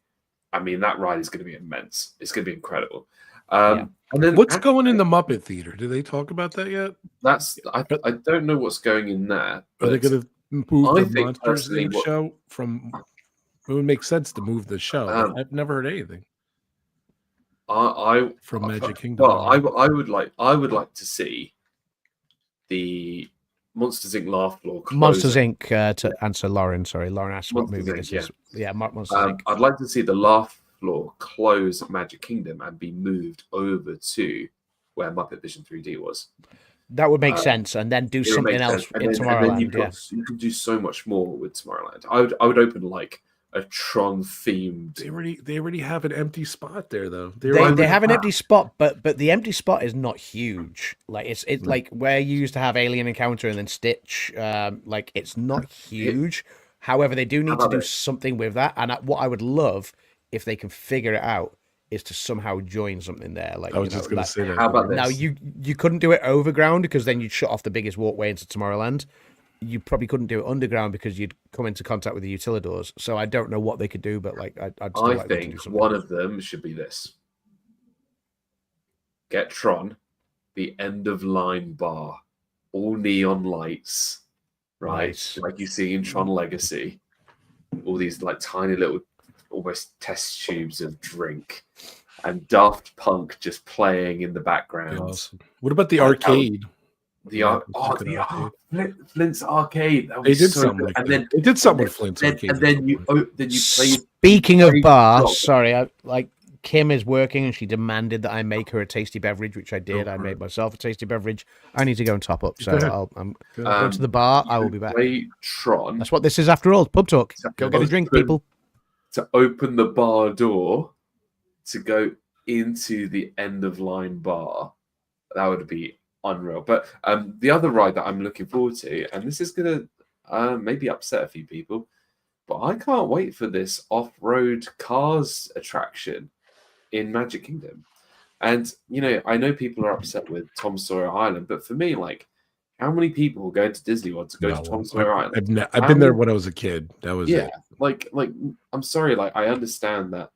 C: I mean, that ride is going to be immense. It's going to be incredible.
A: And then what's going in the Muppet Theater? Did they talk about that yet?
C: I don't know what's going in there.
A: Are they going to move the Monsters Inc. show from? It would make sense to move the show. I've never heard anything. From Magic Kingdom.
C: Well, I would like to see the Monsters Inc. laugh floor.
B: Monsters Inc. To answer Lauren. Sorry, Lauren asked what movie this is. Yeah, Monsters Inc.
C: I'd like to see the laugh floor close at Magic Kingdom and be moved over to where Muppet Vision 3D was.
B: That would make sense, and then do something else in Tomorrowland.
C: You can do so much more with Tomorrowland. I would open like a Tron themed.
A: They already have an empty spot there, though.
B: They have an empty spot, but the empty spot is not huge. Like it's like where you used to have Alien Encounter and then Stitch. Like it's not huge. However, they do need to do something with that. And what I would love if they can figure it out is to somehow join something there. Like
A: I was just going to say that.
C: How about this?
B: Now you couldn't do it overground because then you'd shut off the biggest walkway into Tomorrowland. You probably couldn't do it underground because you'd come into contact with the utilidors. So I don't know what they could do, but like I
C: think one of them should be this: get Tron, the end of line bar, all neon lights, right?
B: Nice.
C: Like you see in Tron Legacy, all these like tiny little, almost test tubes of drink, and Daft Punk just playing in the background.
A: Awesome. What about the arcade?
C: Flint's arcade.
A: They did something like that. They did something with Flint's arcade.
C: And then you play.
B: Speaking of bar, sorry, Kim is working and she demanded that I make her a tasty beverage, which I did. I made myself a tasty beverage. I need to go and top up, so I'm going to the bar. I will be back.
C: Play Tron.
B: That's what this is after all. Pub talk. Go get a drink, people.
C: To open the bar door to go into the end of line bar, that would be unreal. But the other ride that I'm looking forward to, and this is gonna maybe upset a few people, but I can't wait for this off-road cars attraction in Magic Kingdom. And I know people are upset with Tom Sawyer Island, but for me, like, how many people go to Disney World to go to Tom Sawyer Island?
A: I've been there when I was a kid. That was it.
C: Like I'm sorry, like I understand that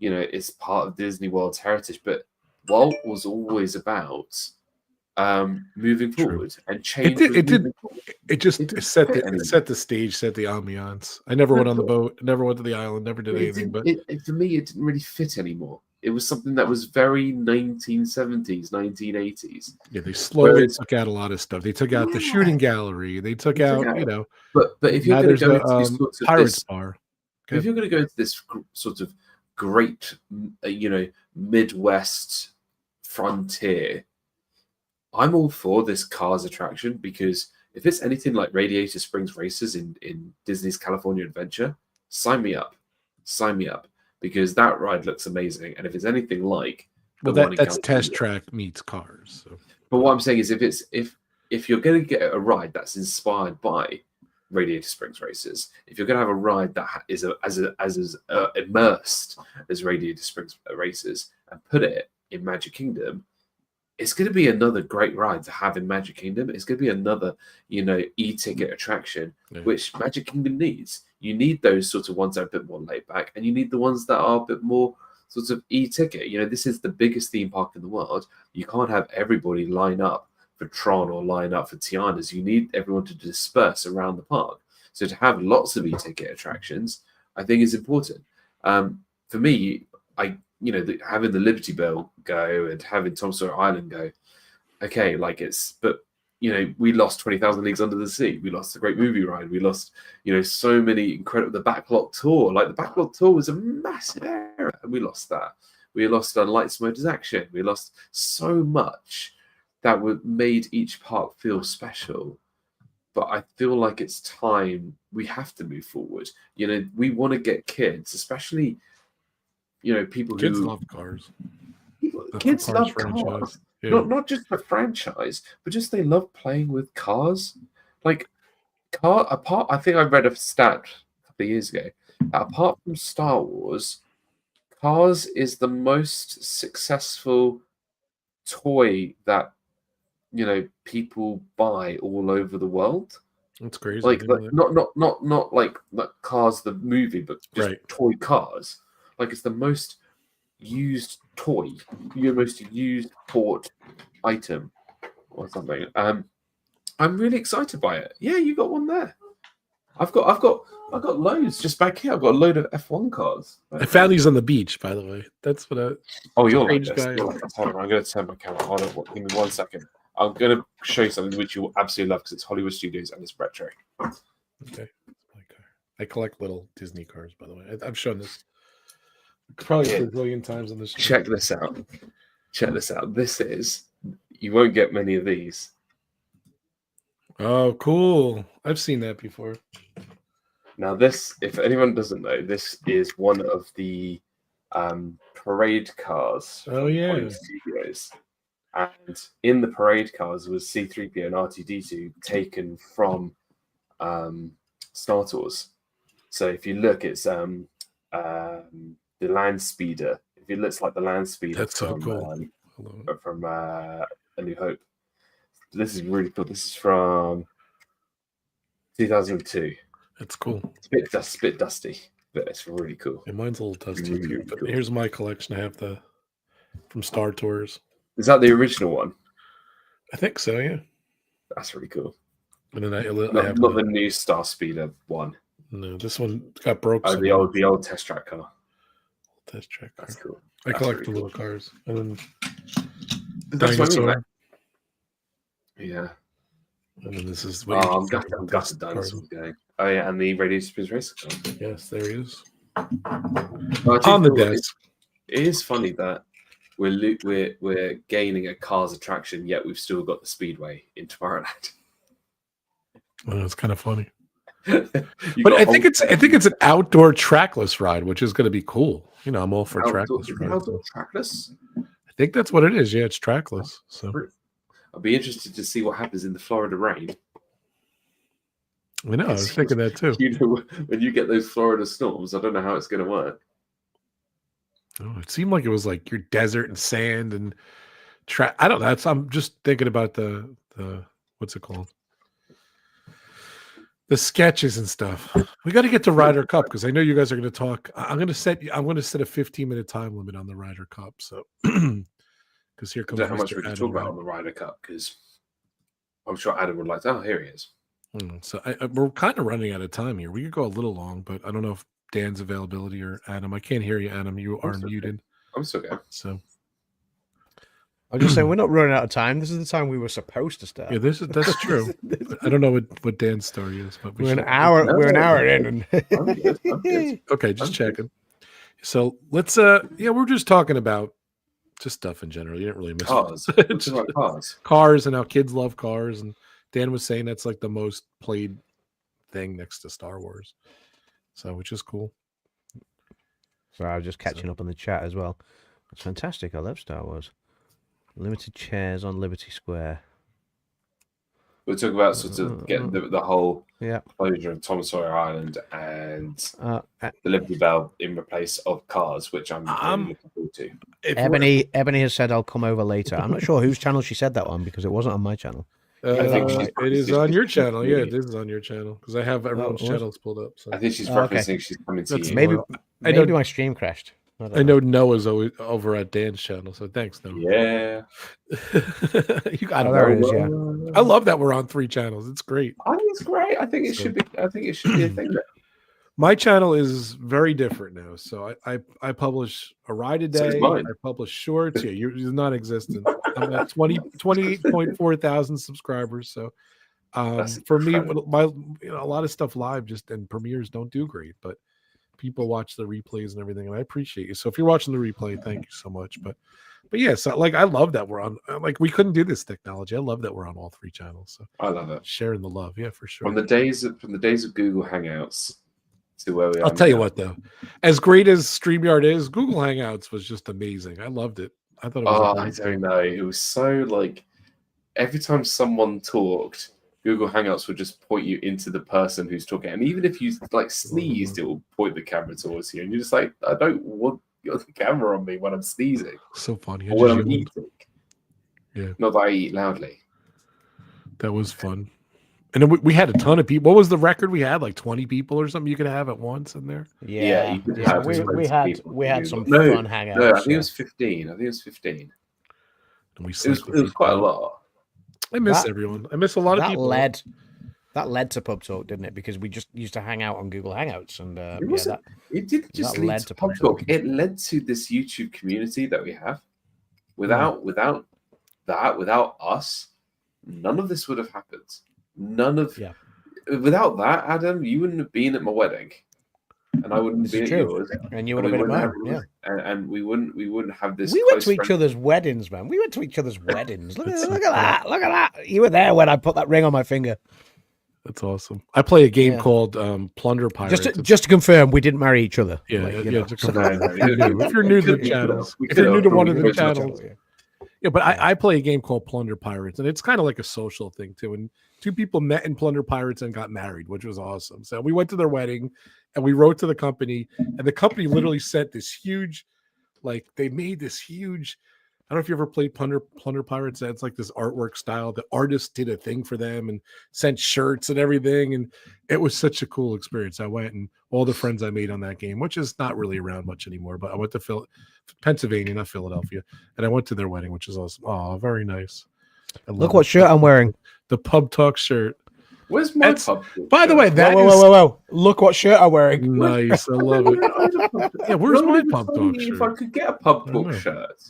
C: it's part of Disney World's heritage, but Walt was always about moving forward and change.
A: It just set the stage, set the ambiance. I never went on the boat, never went to the island, never did anything. But
C: for me, it didn't really fit anymore. It was something that was very 1970s, 1980s.
A: Yeah, they slowly took out a lot of stuff. They took out the shooting gallery. They took out.
C: But if you're going to go into this sort of
A: Pirates Bar,
C: if you're going to go into this sort of great, Midwest frontier, I'm all for this cars attraction, because if it's anything like Radiator Springs Races in Disney's California Adventure, sign me up, because that ride looks amazing. And if it's anything like,
A: that's Test Track meets cars. So.
C: But what I'm saying is, if you're going to get a ride that's inspired by Radiator Springs Races, if you're going to have a ride that is as immersed as Radiator Springs Races and put it in Magic Kingdom, it's going to be another great ride to have in Magic Kingdom. It's going to be another, e-ticket attraction, which Magic Kingdom needs. You need those sort of ones that are a bit more laid back, and you need the ones that are a bit more sort of e-ticket. This is the biggest theme park in the world. You can't have everybody line up for Tron or line up for Tiana's. You need everyone to disperse around the park. So to have lots of e-ticket attractions, I think is important. For me, having the Liberty Bell go and having Tom Sawyer Island go, okay, but we lost 20,000 Leagues Under the Sea. We lost the Great Movie Ride. We lost, so many incredible, the Backlot Tour. Like the Backlot Tour was a massive era, and we lost that. We lost Lights Motors Action. We lost so much that made each park feel special. But I feel like it's time we have to move forward. We want to get kids, especially, people
A: kids
C: who
A: love cars.
C: Kids love cars. Yeah. Not just the franchise, but just they love playing with cars. I think I read a stat a couple of years ago. Apart from Star Wars, Cars is the most successful toy that people buy all over the world.
A: That's crazy.
C: Not like Cars the movie, but just toy cars. Like it's the most used toy, your most used port item or something. I'm really excited by it. Yeah, you got one there. I've got loads just back here. I've got a load of F1 cars.
A: I found these on the beach, by the way. That's what I.
C: Oh, you're like this. Hold on, I'm going to turn my camera on. Give me 1 second. I'm going to show you something which you'll absolutely love because it's Hollywood Studios and it's retro.
A: Okay, I collect little Disney cars, by the way. I've shown this probably a billion times on this show.
C: Check this out. This is, you won't get many of these.
A: Oh, cool. I've seen that before.
C: Now, this, if anyone doesn't know, this is one of the parade cars from Hollywood Studios. And in the parade cars was C-3PO and R2-D2 taken from Star Tours. So if you look, it's the land speeder. If it looks like the land speeder,
A: that's so cool.
C: From A New Hope. This is really cool. This is from 2002.
A: That's cool.
C: It's a bit dusty, but it's really cool.
A: Yeah, mine's a little dusty too. But here's my collection. I have from Star Tours.
C: Is that the original one?
A: I think so. Yeah.
C: That's really cool.
A: And then I have
C: not the new Star Speeder one.
A: No, this one got broke.
C: Oh, the old test track car.
A: Test track car.
C: That's cool.
A: I collect the little cars. And then
C: that's what I mean. Yeah.
A: And then this is
C: I'm gutted dinosaurs going. Oh yeah, and the Radio Spears race car.
A: Yes, there he is.
C: On the desk. It is funny that we're gaining a cars attraction, yet we've still got the Speedway in Tomorrowland.
A: Well, it's kind of funny. But I think it's an outdoor trackless ride, which is going to be cool. You know, I'm all for trackless rides.
C: Outdoor trackless?
A: I think that's what it is. Yeah, it's trackless. So
C: I'll be interested to see what happens in the Florida rain.
A: I know. I was thinking that too.
C: You know, when you get those Florida storms, I don't know how it's going to work.
A: Oh, it seemed like it was like your desert and sand and I don't know. I'm just thinking about the what's it called? The sketches and stuff. We got to get to Ryder Cup because I know you guys are going to talk. I'm going to set a 15-minute time limit on the Ryder Cup. So, because here comes
C: I don't know how much
A: Mr.
C: we can
A: Adam
C: talk about on the Ryder Cup because I'm sure Adam would like to. Oh, here he is.
A: So we're kind of running out of time here. We could go a little long, but I don't know if Dan's availability or Adam. I can't hear you, Adam. You are muted.
C: I'm still good.
A: So.
B: I'm just saying we're not running out of time. This is the time we were supposed to start.
A: Yeah, that's true. I don't know what Dan's story is, but
B: we're an hour. We're an hour in.
C: I'm good.
A: Okay, just checking. So let's. We're just talking about just stuff in general. You didn't really miss
C: cars.
A: Cars and how kids love cars. And Dan was saying that's like the most played thing next to Star Wars. So, which is cool.
B: So I was just catching up on the chat as well. It's fantastic. I love Star Wars. Limited chairs on Liberty Square.
C: We'll talk about sort of getting the whole closure of Tom Sawyer Island and the Liberty Bell in place of cars, which I'm really looking forward to.
B: Ebony has said I'll come over later. I'm not sure whose channel she said that on because it wasn't on my channel.
A: I think it is on your channel. Yeah, it is on your channel because I have everyone's channels pulled up. So.
C: I think she's referencing she's coming to you.
B: Maybe my stream crashed.
A: I know Noah's always over at Dan's channel, so thanks, Noah.
C: Yeah.
A: You got it. I love that we're on 3 channels. It's great.
C: I think it's great. I think it should be a thing.
A: My channel is very different now. So I publish a ride a day. I publish shorts. Yeah, you're non-existent. I'm at 28.4 thousand subscribers. So for me, a lot of stuff live and premieres don't do great, but people watch the replays and everything, and I appreciate you. So if you're watching the replay, thank you so much. But yeah, so like I love that we're on. Like we couldn't do this technology. I love that we're on all 3 channels. So
C: I love it.
A: Sharing the love, yeah, for sure.
C: From the days of Google Hangouts to where we are.
A: I'll tell you what, though, as great as StreamYard is, Google Hangouts was just amazing. I loved it. I thought it was.
C: I don't know. It was so like every time someone talked, Google Hangouts would just point you into the person who's talking. And even if you like sneezed, it will point the camera towards you. And you're just like, I don't want the camera on me when I'm sneezing.
A: So funny.
C: Or when I'm eating.
A: Yeah.
C: Not that I eat loudly.
A: That was fun. And then we had a ton of people. What was the record we had? Like 20 people or something you could have at once in there?
B: Yeah. We had some fun hangouts.
C: No, I think it was 15. And it was quite a lot.
A: I miss everyone. I miss a lot of people.
B: That led to PubTalk, didn't it? Because we just used to hang out on Google Hangouts, and
C: it didn't just lead to PubTalk. It led to this YouTube community that we have. Without us, none of this would have happened. Without that, Adam, you wouldn't have been at my wedding, and I wouldn't be at yours,
B: and you would have been at mine. Yeah,
C: and we wouldn't have this.
B: We went to each other's weddings, man. We went to each other's weddings. Look at that! Look at that! You were there when I put that ring on my finger.
A: That's awesome. I play a game called Plunder Pirates.
B: Just to confirm, we didn't marry each other.
A: Yeah,
B: like,
A: yeah.
C: No.
A: If you're new to the channels, if you're new to one of the channels, yeah. But I play a game called Plunder Pirates, and it's kind of like a social thing too. And two people met in Plunder Pirates and got married, which was awesome. So we went to their wedding, and we wrote to the company, and the company literally sent this huge, like they made this huge. I don't know if you ever played Plunder Pirates. It's like this artwork style. The artist did a thing for them and sent shirts and everything. And it was such a cool experience. I went, and all the friends I made on that game, which is not really around much anymore, but I went to Pennsylvania, not Philadelphia. And I went to their wedding, which is awesome. Oh, very nice.
B: Look what shirt I'm wearing.
A: The PubTalk shirt.
C: Where's my pub?
A: By the way, that
B: whoa. Look what shirt I'm wearing.
A: Nice. I love it. Yeah, where's my PubTalk shirt?
C: If I could get a PubTalk shirt.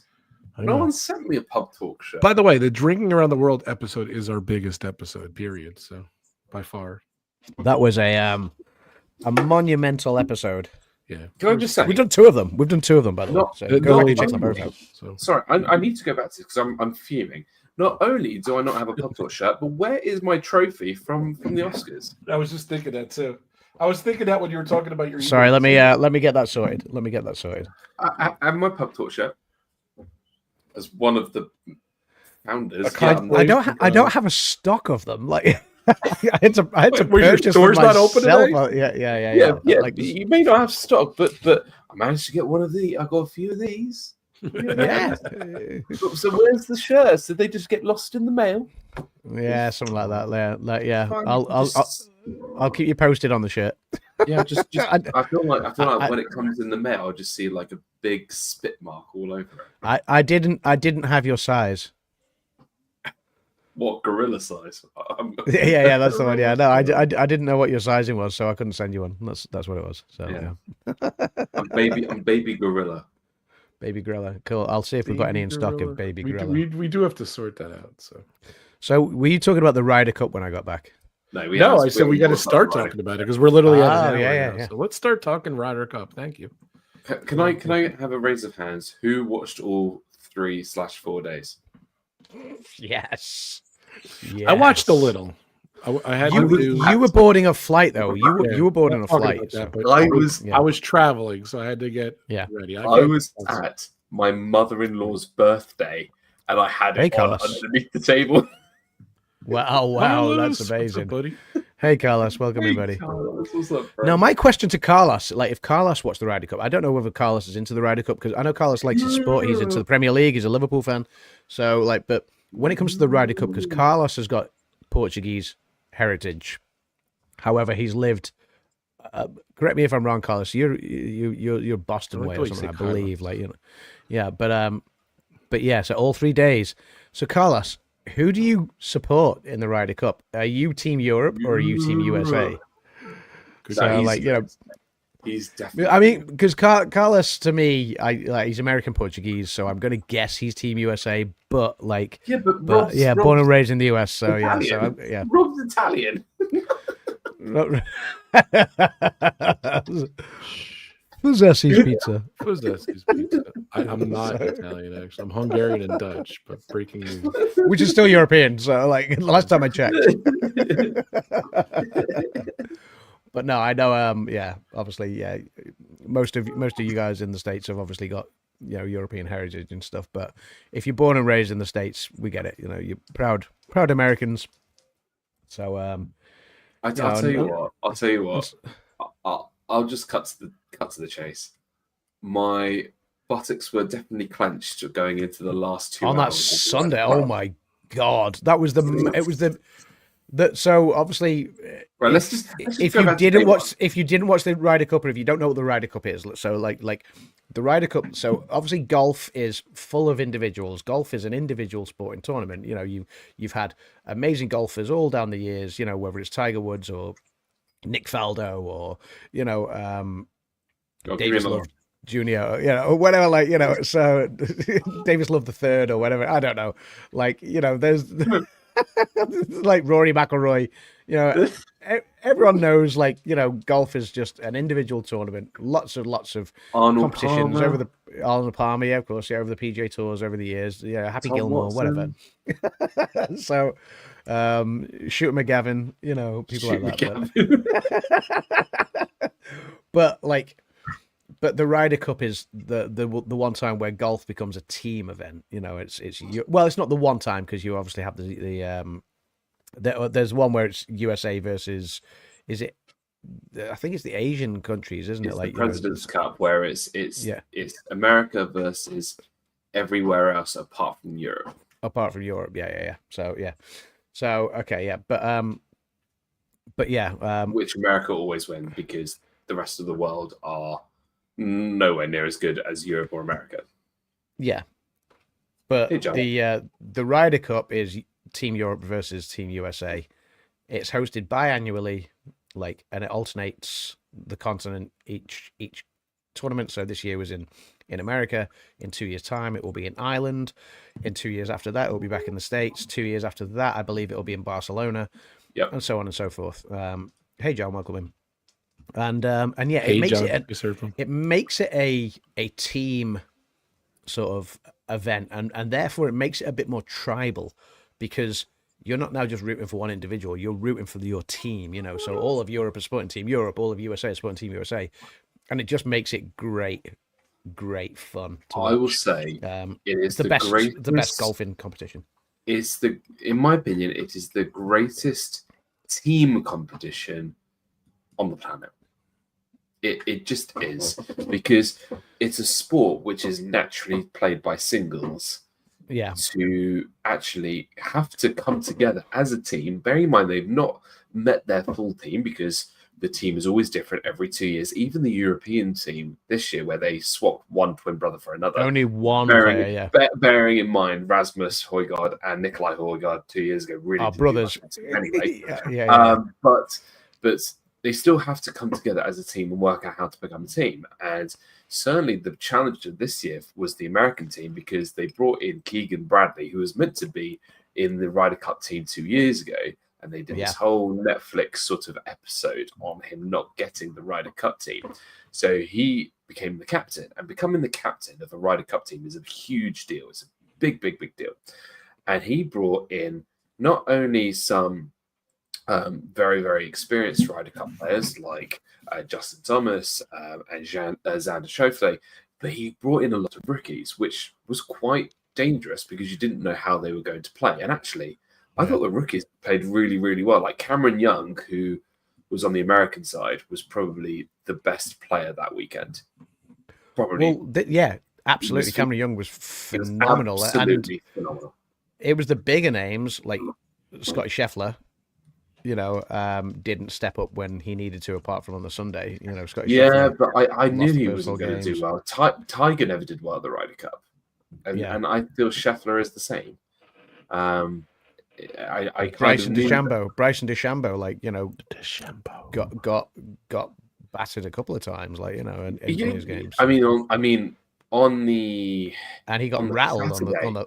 C: No one sent me a PubTalk shirt.
A: By the way, the Drinking Around the World episode is our biggest episode, period. So, by far.
B: That was a monumental episode.
A: Yeah.
C: Can I just say?
B: We've done two of them, by the way. So go back and check them both out.
C: Sorry, I need to go back to this because I'm fuming. Not only do I not have a PubTalk shirt, but where is my trophy from the Oscars?
A: I was just thinking that too. I was thinking that when you were talking about your.
B: Sorry, let me get that sorted.
C: I have my PubTalk shirt. As one of the founders,
B: I don't have a stock of them. Like I had to purchase
A: doors
B: them
A: not open
B: myself.
A: today?
C: Yeah.
B: Like,
C: you may not have stock, but I managed to get one of the. I got a few of these.
B: Yeah.
C: So where's the shirts? Did they just get lost in the mail?
B: Yeah, something like that. Yeah. I'll keep you posted on the shirt.
C: Yeah, just I feel like when it comes in the mail, I'll just see like a big spit mark all over it.
B: I didn't have your size.
C: What, gorilla size?
B: Yeah, that's the one. Yeah, no, I didn't know what your sizing was, so I couldn't send you one. That's what it was. So
C: yeah. I'm baby gorilla.
B: Baby gorilla. Cool. I'll see if we've got any in stock of baby gorilla.
A: We do have to sort that out.
B: So were you talking about the Ryder Cup when I got back?
C: No,
A: I said we got to start talking about it because we're literally at an hour
B: yeah,
A: now.
B: yeah.
A: So let's start talking Ryder Cup. Thank you.
C: Can I have a raise of hands? Who watched all 3/4 days?
B: Yes.
A: I watched a little. I had
B: you were boarding a flight though. You were boarding a flight.
A: I was traveling, so I had to get ready.
C: I was at my mother-in-law's birthday, and I had it on underneath the table.
B: Wow, that's amazing.
A: Up, buddy?
B: Hey, Carlos, welcome everybody.
C: Carlos, what's up, bro?
B: Now, my question to Carlos, like if Carlos watched the Ryder Cup, I don't know whether Carlos is into the Ryder Cup because I know Carlos likes his sport. He's into the Premier League. He's a Liverpool fan. So, but when it comes to the Ryder Cup, because Carlos has got Portuguese heritage, however, he's lived. Correct me if I'm wrong, Carlos. You're Boston way or something, I believe. Yeah, but yeah. So all 3 days. So Carlos, who do you support in the Ryder Cup? Are you Team Europe or are you Team USA? So,
C: he's definitely.
B: I mean, because Carlos, to me, he's American Portuguese, so I'm going to guess he's Team USA. But Rob's born and raised in the US, so
C: Italian.
B: yeah.
C: Rob's Italian.
B: Fuzessi's pizza.
A: Fuzessi's pizza. I'm not Italian, actually. I'm Hungarian and Dutch, but breaking news.
B: Which is still European, so the last time I checked. But no, I know. Obviously, most of you guys in the States have obviously got European heritage and stuff. But if you're born and raised in the States, we get it. You're proud Americans. So
C: I'll tell you what. I'll just cut to the chase. My buttocks were definitely clenched going into the last 2 hours.
B: On that Sunday, oh my God, that was so obviously,
C: right,
B: if you didn't watch the Ryder Cup, or if you don't know what the Ryder Cup is, so like the Ryder Cup, so obviously golf is full of individuals. Golf is an individual sporting tournament. You've had amazing golfers all down the years. Whether it's Tiger Woods or Nick Faldo or Davis Love Jr. Or whatever. So Davis Love the Third or whatever. I don't know. There's like Rory McIlroy. everyone knows, like, golf is just an individual tournament. Lots of
C: Arnold
B: competitions
C: Palmer,
B: over the Arnold Palmer, yeah, of course, yeah, over the PGA Tours over the years. Yeah, Happy
C: Tom
B: Gilmore,
C: Watson,
B: whatever. So, Shooter McGavin, people
C: Shoot
B: like that.
C: McGavin.
B: But but the Ryder Cup is the one time where golf becomes a team event. It's not the one time, because you obviously have there's one where it's USA versus, is it? I think it's the Asian countries, isn't it?
C: It's
B: Like
C: the President's Cup, where it's America versus everywhere else apart from Europe.
B: Apart from Europe, yeah. So okay, yeah, but yeah,
C: which America always win, because the rest of the world are nowhere near as good as Europe or America.
B: Yeah, but
C: hey,
B: the Ryder Cup is Team Europe versus Team USA. It's hosted biannually, and it alternates the continent each tournament. So this year was in America. In 2 years' time, it will be in Ireland. In 2 years after that, it will be back in the States. 2 years after that, I believe it will be in Barcelona.
C: Yep.
B: And so on and so forth. Hey, John, welcome in. And yeah,
A: hey,
B: it makes it a team sort of event, and therefore it makes it a bit more tribal, because you're not now just rooting for one individual, you're rooting for your team, so all of Europe is supporting Team Europe, all of USA is supporting Team USA, and it just makes it great fun to watch.
C: I will say it is
B: the best golfing competition.
C: In my opinion, it is the greatest team competition on the planet. It just is, because it's a sport which is naturally played by singles.
B: Yeah.
C: To actually have to come together as a team. Bearing in mind they've not met their full team, because the team is always different every 2 years. Even the European team this year, where they swapped one twin brother for another.
B: Only one player, yeah.
C: Bearing in mind Rasmus Højgaard and Nikolai Højgaard 2 years ago really
B: our brothers.
C: Anyway.
B: yeah.
C: But they still have to come together as a team and work out how to become a team. And certainly the challenge of this year was the American team, because they brought in Keegan Bradley, who was meant to be in the Ryder Cup team 2 years ago. And they did this whole Netflix sort of episode on him not getting the Ryder Cup team. So he became the captain, and becoming the captain of a Ryder Cup team is a huge deal. It's a big deal. And he brought in not only some very, very experienced Ryder Cup players like Justin Thomas and Xander Schauffele, but he brought in a lot of rookies, which was quite dangerous, because you didn't know how they were going to play. And actually, I thought the rookies played really, really well. Like Cameron Young, who was on the American side, was probably the best player that weekend. Probably.
B: Well, absolutely. Cameron Young was phenomenal.
C: Absolutely phenomenal.
B: It was the bigger names like Scotty Scheffler, didn't step up when he needed to, apart from on the Sunday. Scotty Scheffler,
C: but I knew he was going to do well. Tiger never did well at the Ryder Cup, and I feel Scheffler is the same.
B: Bryson DeChambeau, got battered a couple of times, in his games.
C: I mean, on the
B: and he got rattled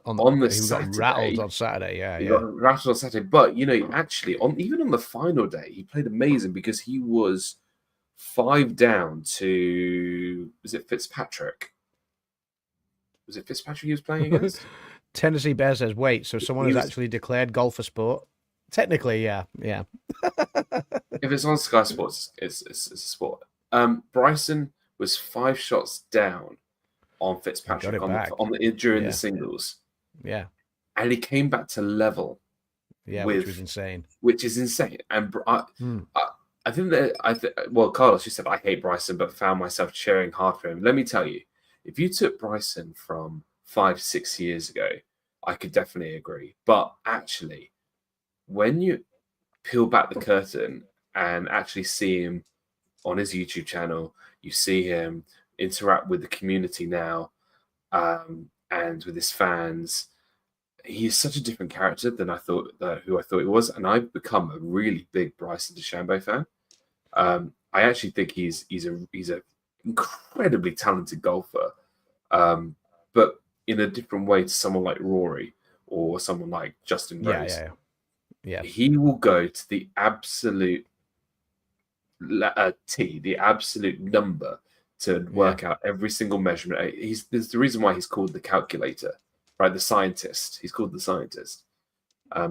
B: on Saturday. Yeah,
C: he got rattled on Saturday. But actually, even on the final day, he played amazing, because he was 5 down to, was it Fitzpatrick? Was it Fitzpatrick he was playing against?
B: Tennessee Bear says, wait, so someone has actually declared golf a sport? Technically, yeah.
C: If it's on Sky Sports, it's a sport. Bryson was 5 shots down on Fitzpatrick during the singles.
B: Yeah.
C: And he came back to level.
B: Yeah, which was insane.
C: Which is insane. And I think that, Carlos, you said, I hate Bryson, but found myself cheering hard for him. Let me tell you, if you took Bryson from 5-6 years ago, I could definitely agree. But actually, when you peel back the curtain and actually see him on his YouTube channel, you see him interact with the community now, and with his fans. He is such a different character than who I thought he was, and I've become a really big Bryson DeChambeau fan. I actually think he's a incredibly talented golfer, but in a different way to someone like Rory or someone like Justin Rose.
B: Yeah.
C: He will go to the absolute the absolute number to work out every single measurement. There's the reason why he's called the calculator, right? The scientist. He's called the scientist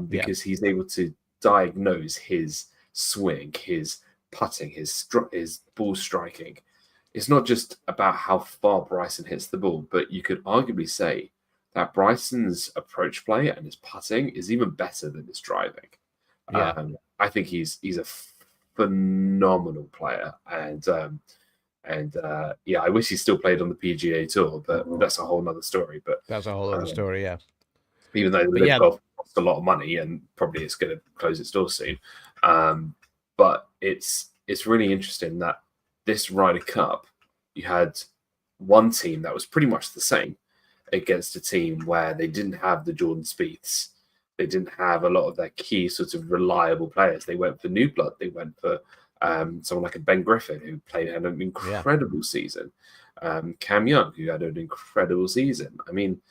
C: because he's able to diagnose his swing, his putting, his ball striking. It's not just about how far Bryson hits the ball, but you could arguably say that Bryson's approach play and his putting is even better than his driving.
B: Yeah.
C: I think he's a phenomenal player, and I wish he still played on the PGA Tour, but that's a whole other story. But
B: that's a whole other story, yeah.
C: Even though the LIV Golf cost a lot of money, and probably it's going to close its doors soon. But it's really interesting that this Ryder Cup, you had one team that was pretty much the same against a team where they didn't have the Jordan Spieths. They didn't have a lot of their key sort of reliable players. They went for new blood. They went for someone like a Ben Griffin, who had an incredible season. Cam Young, who had an incredible season. I mean,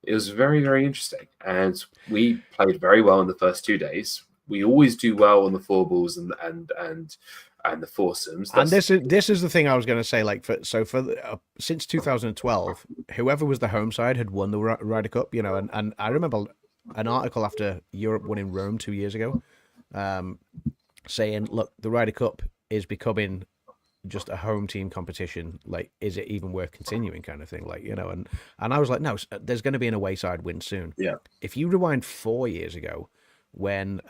C: it was very, very interesting. And we played very well in the first 2 days. We always do well on the four balls and the foursomes.
B: And this is the thing I was going to say. Like since 2012, whoever was the home side had won the Ryder Cup. You know, and I remember an article after Europe won in Rome 2 years ago, saying, "Look, the Ryder Cup is becoming just a home team competition. Like, is it even worth continuing?" Kind of thing. Like, you know, and I was like, no, there's going to be an away side win soon.
C: Yeah.
B: If you rewind 4 years ago, when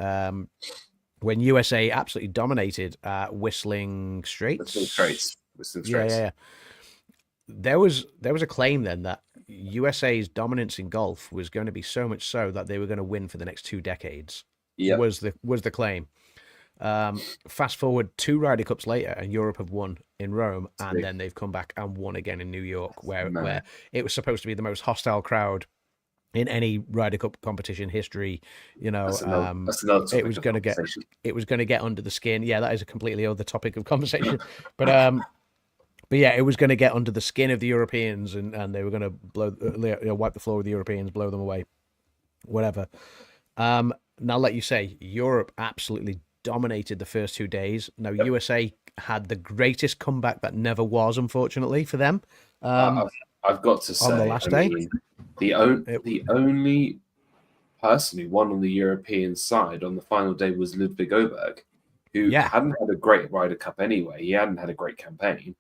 B: USA absolutely dominated Whistling Straits. Yeah. There was a claim then that USA's dominance in golf was going to be so much so that they were going to win for the next 2 decades.
C: Yeah,
B: was the claim. Fast forward 2 Ryder Cups later, and Europe have won in Rome, and then they've come back and won again in New York, where it was supposed to be the most hostile crowd in any Ryder Cup competition history. You know,
C: that's another
B: it was going to get under the skin. Yeah, that is a completely other topic of conversation. But yeah, it was going to get under the skin of the Europeans, and they were going to wipe the floor with the Europeans, blow them away, whatever. Now, let you say, Europe absolutely dominated the first 2 days. Now, USA had the greatest comeback that never was, unfortunately, for them.
C: I've got to say,
B: on the last day,
C: the only person who won on the European side on the final day was Ludwig Oberg, who hadn't had a great Ryder Cup anyway. He hadn't had a great campaign.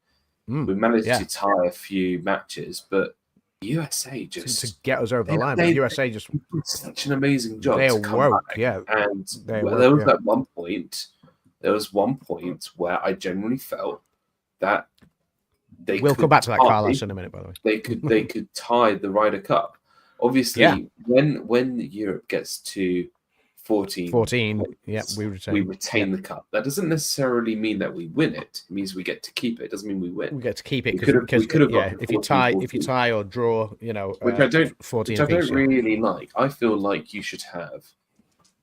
C: We managed to tie a few matches, but USA just
B: to get us over the line. But USA just
C: did such an amazing job.
B: They
C: to come
B: woke,
C: back.
B: and
C: there was at one point. There was one point where I genuinely felt that
B: we'll come back to that, Carlos, in a minute. By the way,
C: they could tie the Ryder Cup. Obviously, when Europe gets to 14,
B: we
C: retain the cup. That doesn't necessarily mean that we win it. It means we get to keep it. It doesn't mean we win.
B: We get to keep it because if you tie or draw, you know,
C: which I don't
B: apiece,
C: really like. I feel like you should have,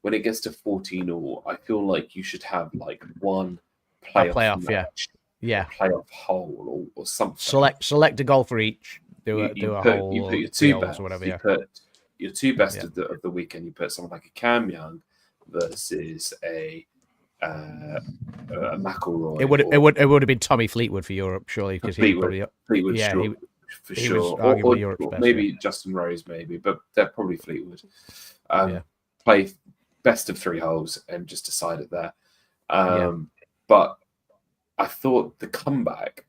C: when it gets to 14 all, I feel like you should have like one playoff match, playoff hole or something.
B: Select a goal for each. Do a hole.
C: You put your 2 best,
B: or whatever.
C: You put your 2 best of the weekend. You put someone like a Cam Young versus a McIlroy.
B: It would have been Tommy Fleetwood for Europe, surely, because
C: Fleetwood, for sure.
B: Arguably Europe's best,
C: maybe Justin Rose, but they're probably Fleetwood. Play best of 3 holes and just decide it there. But I thought the comeback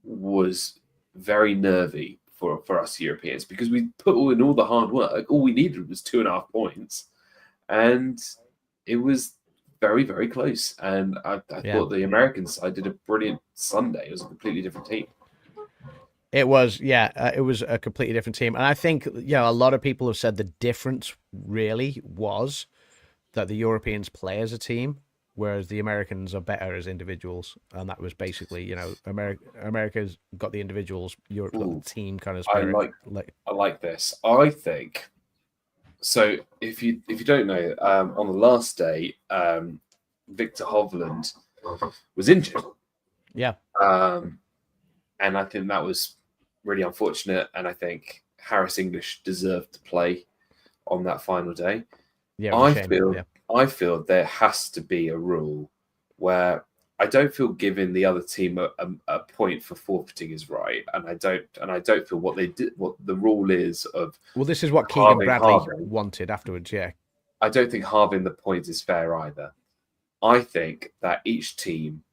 C: was very nervy for us Europeans, because we put in all the hard work. All we needed was 2.5 points, and it was very, very close. And I thought the American side did a brilliant Sunday. It was a completely different team.
B: It was, it was a completely different team. And I think, a lot of people have said the difference really was that the Europeans play as a team, whereas the Americans are better as individuals. And that was basically, America's got the individuals, Europe got the team kind of spirit.
C: I like this. I think, so if you don't know, on the last day, Victor Hovland was injured.
B: Yeah.
C: And I think that was really unfortunate. And I think Harris English deserved to play on that final day.
B: Yeah,
C: I feel there has to be a rule where I don't feel giving the other team a point for forfeiting is right, and I don't feel what the rule is of.
B: Well, this is what Keegan Bradley wanted afterwards. Yeah,
C: I don't think halving the points is fair either. I think that each team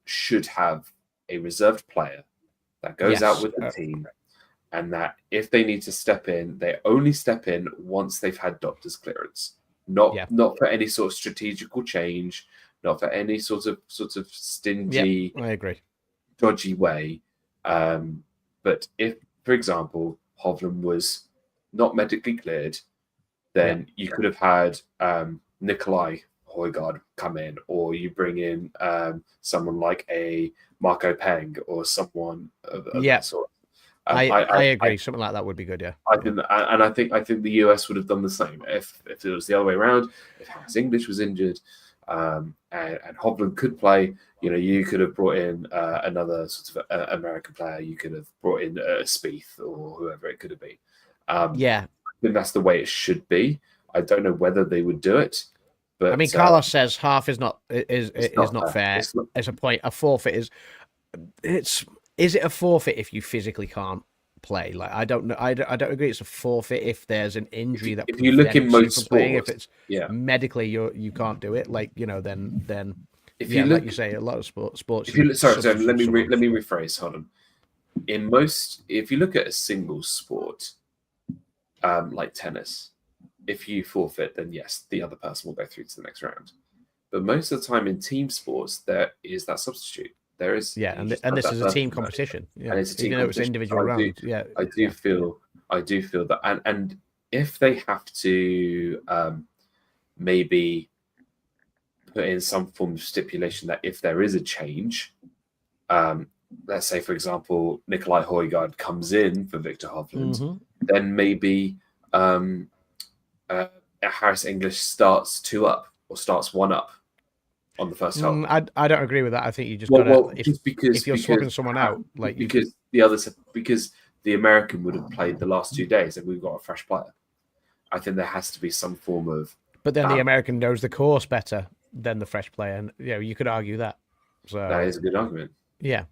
C: should have a reserved player that goes out with the team, and that if they need to step in, they only step in once they've had doctor's clearance. Not for any sort of strategical change, not for any sort of stingy,
B: I agree,
C: dodgy way. But if, for example, Hovland was not medically cleared, then you could have had Nikolai Højgaard come in, or you bring in someone like a Marco Peng or someone of that sort.
B: I agree. Something like that would be good. Yeah,
C: I think the US would have done the same if it was the other way around. If Harris English was injured, and Hovland could play, you could have brought in another sort of American player. You could have brought in Spieth or whoever it could have been. I think that's the way it should be. I don't know whether they would do it. But,
B: I mean, Carlos says half is not fair. It's a point. A forfeit is. Is it a forfeit if you physically can't play? Like, I don't know. I don't agree. It's a forfeit if there's an injury that
C: if you look in most sports, playing,
B: if it's medically you can't do it. Like, then
C: if you look,
B: like you say, a lot of sports.
C: Sorry. Let me rephrase. Hold on. If you look at a single sport, like tennis, if you forfeit, then yes, the other person will go through to the next round. But most of the time in team sports, there is that substitute. There is,
B: and this is a team competition. Yeah,
C: and it's a team
B: competition. It's individual rounds.
C: I do feel that, and if they have to maybe put in some form of stipulation that if there is a change, let's say, for example, Nikolai Højgaard comes in for Victor Hovland, then maybe Harris English starts 2 up or starts 1 up on the first hole.
B: I don't agree with that. I think you just got to if you're swapping someone out, like
C: because the American would have played the last 2 days and we've got a fresh player. I think there has to be some form of.
B: But then the American knows the course better than the fresh player, and you could argue that. So
C: that is a good argument.
B: Yeah.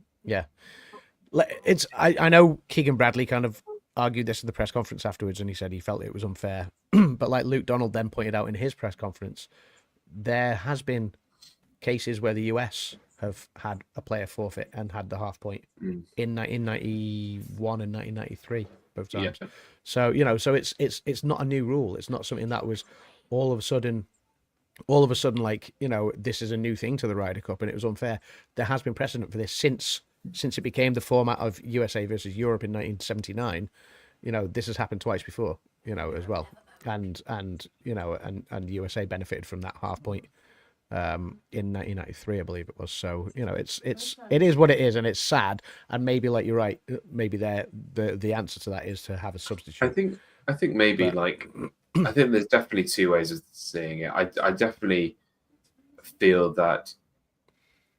B: I know Keegan Bradley kind of argued this at the press conference afterwards, and he said he felt it was unfair. But like Luke Donald then pointed out in his press conference, there has been cases where the US have had a player forfeit and had the half point in 1991 and 1993 both times. Yeah. So so it's not a new rule. It's not something that was all of a sudden like this is a new thing to the Ryder Cup and it was unfair. There has been precedent for this since it became the format of USA versus Europe in 1979. This has happened twice before. As well, and USA benefited from that half point in 1993, I believe it was. So it is what it is, and it's sad. And maybe, like you're right, maybe the answer to that is to have a substitute.
C: I think maybe I think there's definitely 2 ways of seeing it. I definitely feel that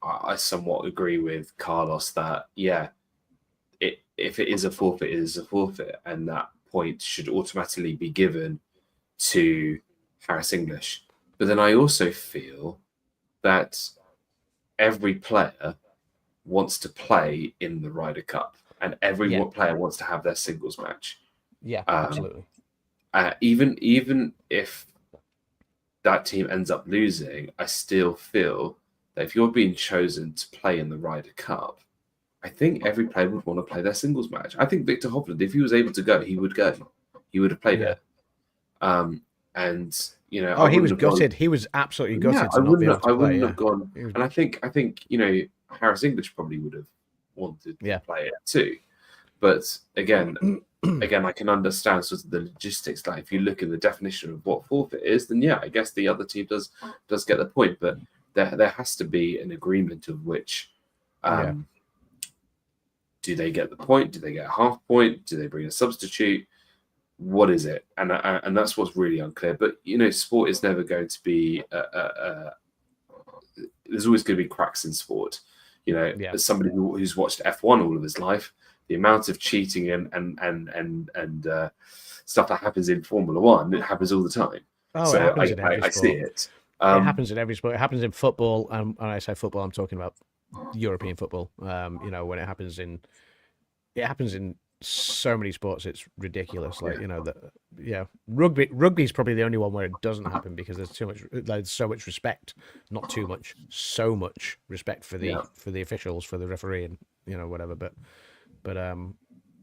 C: I somewhat agree with Carlos that if it is a forfeit, it is a forfeit, and that point should automatically be given to Harris English. But then I also feel that every player wants to play in the Ryder Cup, and every player wants to have their singles match.
B: Yeah, absolutely.
C: Even if that team ends up losing, I still feel that if you're being chosen to play in the Ryder Cup, I think every player would want to play their singles match. I think Victor Hovland, if he was able to go, he would go. He would have played it. And
B: he was gutted. He was absolutely gutted.
C: I wouldn't have gone. And I think Harris English probably would have wanted to play it too. But again, I can understand sort of the logistics. Like if you look at the definition of what forfeit is, then I guess the other team does get the point. But there has to be an agreement of which. Do they get the point? Do they get a half point? Do they bring a substitute? What is it? And that's what's really unclear. But sport is never going to be. There's always going to be cracks in sport. As somebody who's watched F1 all of his life, the amount of cheating and stuff that happens in Formula One, it happens all the time. I see it.
B: It happens in every sport. It happens in football. And when I say football, I'm talking about European football. When it happens in so many sports, it's ridiculous. Like, rugby's probably the only one where it doesn't happen because there's so much respect, not too much, so much respect for the officials, for the referee, and whatever. But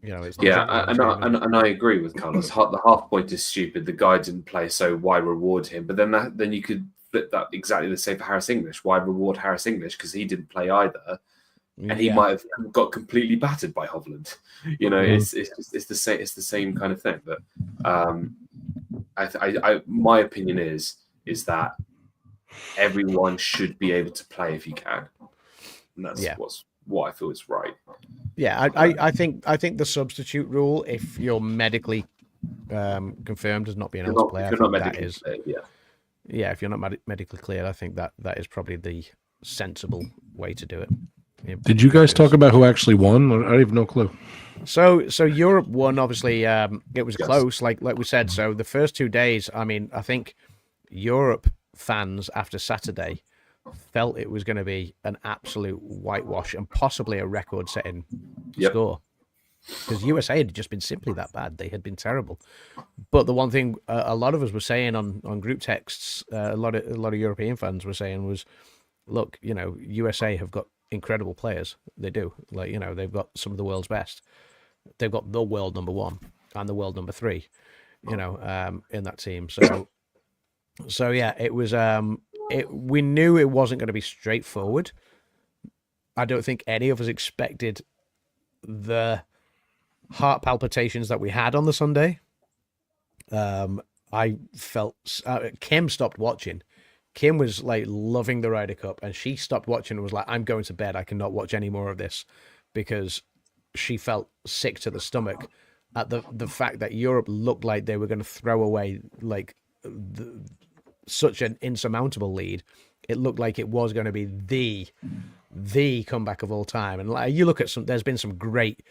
B: it's
C: and I agree with Carlos. The half point is stupid. The guy didn't play, so why reward him? But then you could flip that exactly the same for Harris English. Why reward Harris English because he didn't play either? And he might have got completely battered by Hovland. It's the same kind of thing. But my opinion is that everyone should be able to play if you can, and that's what I feel is right.
B: Yeah, I think the substitute rule, if you're medically confirmed as not being able to play, if you're not medically cleared, I think that is probably the sensible way to do it.
A: Did you guys talk about who actually won? I have no clue.
B: So Europe won. Obviously, it was close, like we said. So the first 2 days, I think Europe fans after Saturday felt it was going to be an absolute whitewash and possibly a record-setting score, because USA had just been simply that bad. They had been terrible. But the one thing a lot of us were saying on group texts, a lot of European fans were saying was, look, USA have got incredible players. They do. They've got some of the world's best. They've got the world number 1 and the world number 3, in that team. So yeah, it was. We knew it wasn't going to be straightforward. I don't think any of us expected the heart palpitations that we had on the Sunday. I felt Kim stopped watching. Kim was like loving the Ryder Cup, and she stopped watching and was like, I'm going to bed. I cannot watch any more of this, because she felt sick to the stomach at the fact that Europe looked like they were going to throw away such an insurmountable lead. It looked like it was going to be the comeback of all time. And like, you look at there's been some great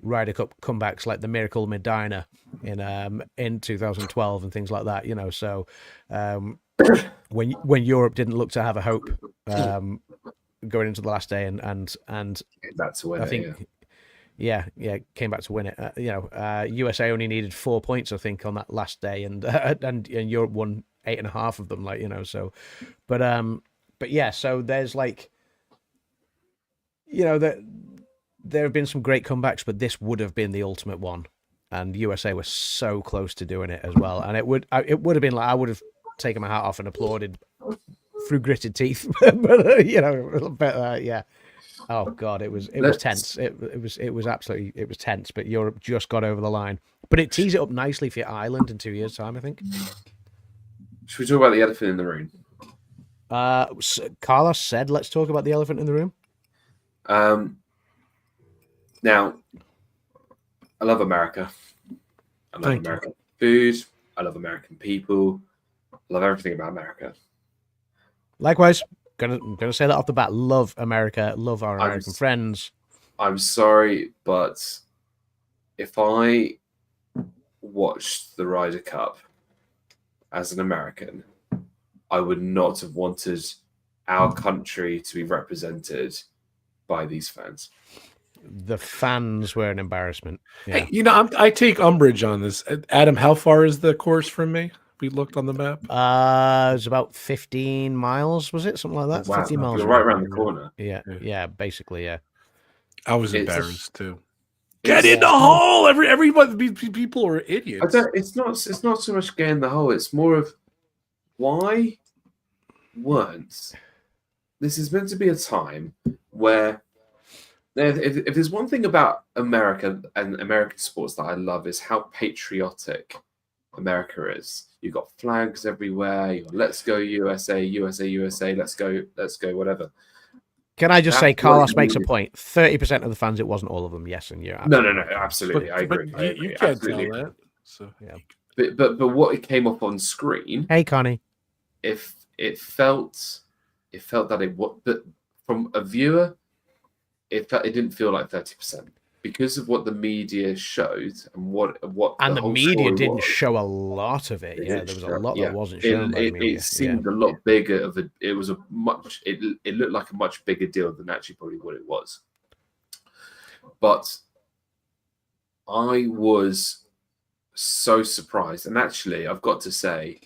B: Ryder Cup comebacks, like the Miracle Medina in 2012 and things like that, so when Europe didn't look to have a hope going into the last day, and
C: that's when I think
B: came back to win it. USA only needed 4 points, I think, on that last day, and Europe won 8.5 of them, so. But yeah, so there's there have been some great comebacks, but this would have been the ultimate one, and USA were so close to doing it as well. And it would have been I would have taken my hat off and applauded through gritted teeth. But yeah. Oh God, it was tense. It was absolutely tense. But Europe just got over the line. But it tees it up nicely for Ireland in 2 years' time, I think.
C: Should we talk about the elephant in the room?
B: Carlos said, "Let's talk about the elephant in the room."
C: Now, I love America. I love American food. I love American people. I love everything about America.
B: Likewise, gonna say that off the bat. Love America. Love our American friends.
C: I'm sorry, but if I watched the Ryder Cup as an American, I would not have wanted our country to be represented by these fans.
B: The fans were an embarrassment. Yeah.
A: Hey, I take umbrage on this. Adam, how far is the course from me? We looked on the map.
B: It was about 15 miles, was it? Something like that?
C: Wow,
B: 15 miles.
C: You're right around the corner.
B: Yeah, basically, yeah.
A: I was embarrassed too. Get in the hole! Everybody, people are idiots.
C: It's not so much get in the hole. It's more of why weren't. This is meant to be a time where, if there's one thing about America and American sports that I love, is how patriotic America is. You've got flags everywhere. You've got "Let's go USA, USA, USA." Let's go, whatever.
B: Can I just say, Carlos makes a point. 30% of the fans, it wasn't all of them. Yes, and you're
C: no, absolutely. I agree.
A: You can't tell that. So
B: yeah.
C: But what it came up on screen.
B: Hey, Connie.
C: If it felt that but from a viewer, it didn't feel like 30%. because of what the media showed and what
B: and the
C: whole
B: media
C: story
B: didn't
C: was,
B: show a lot of it. Yeah, there was a lot that wasn't shown by the media.
C: It seemed a lot bigger of a. It was a much. It looked like a much bigger deal than actually probably what it was. But I was so surprised, and actually, I've got to say,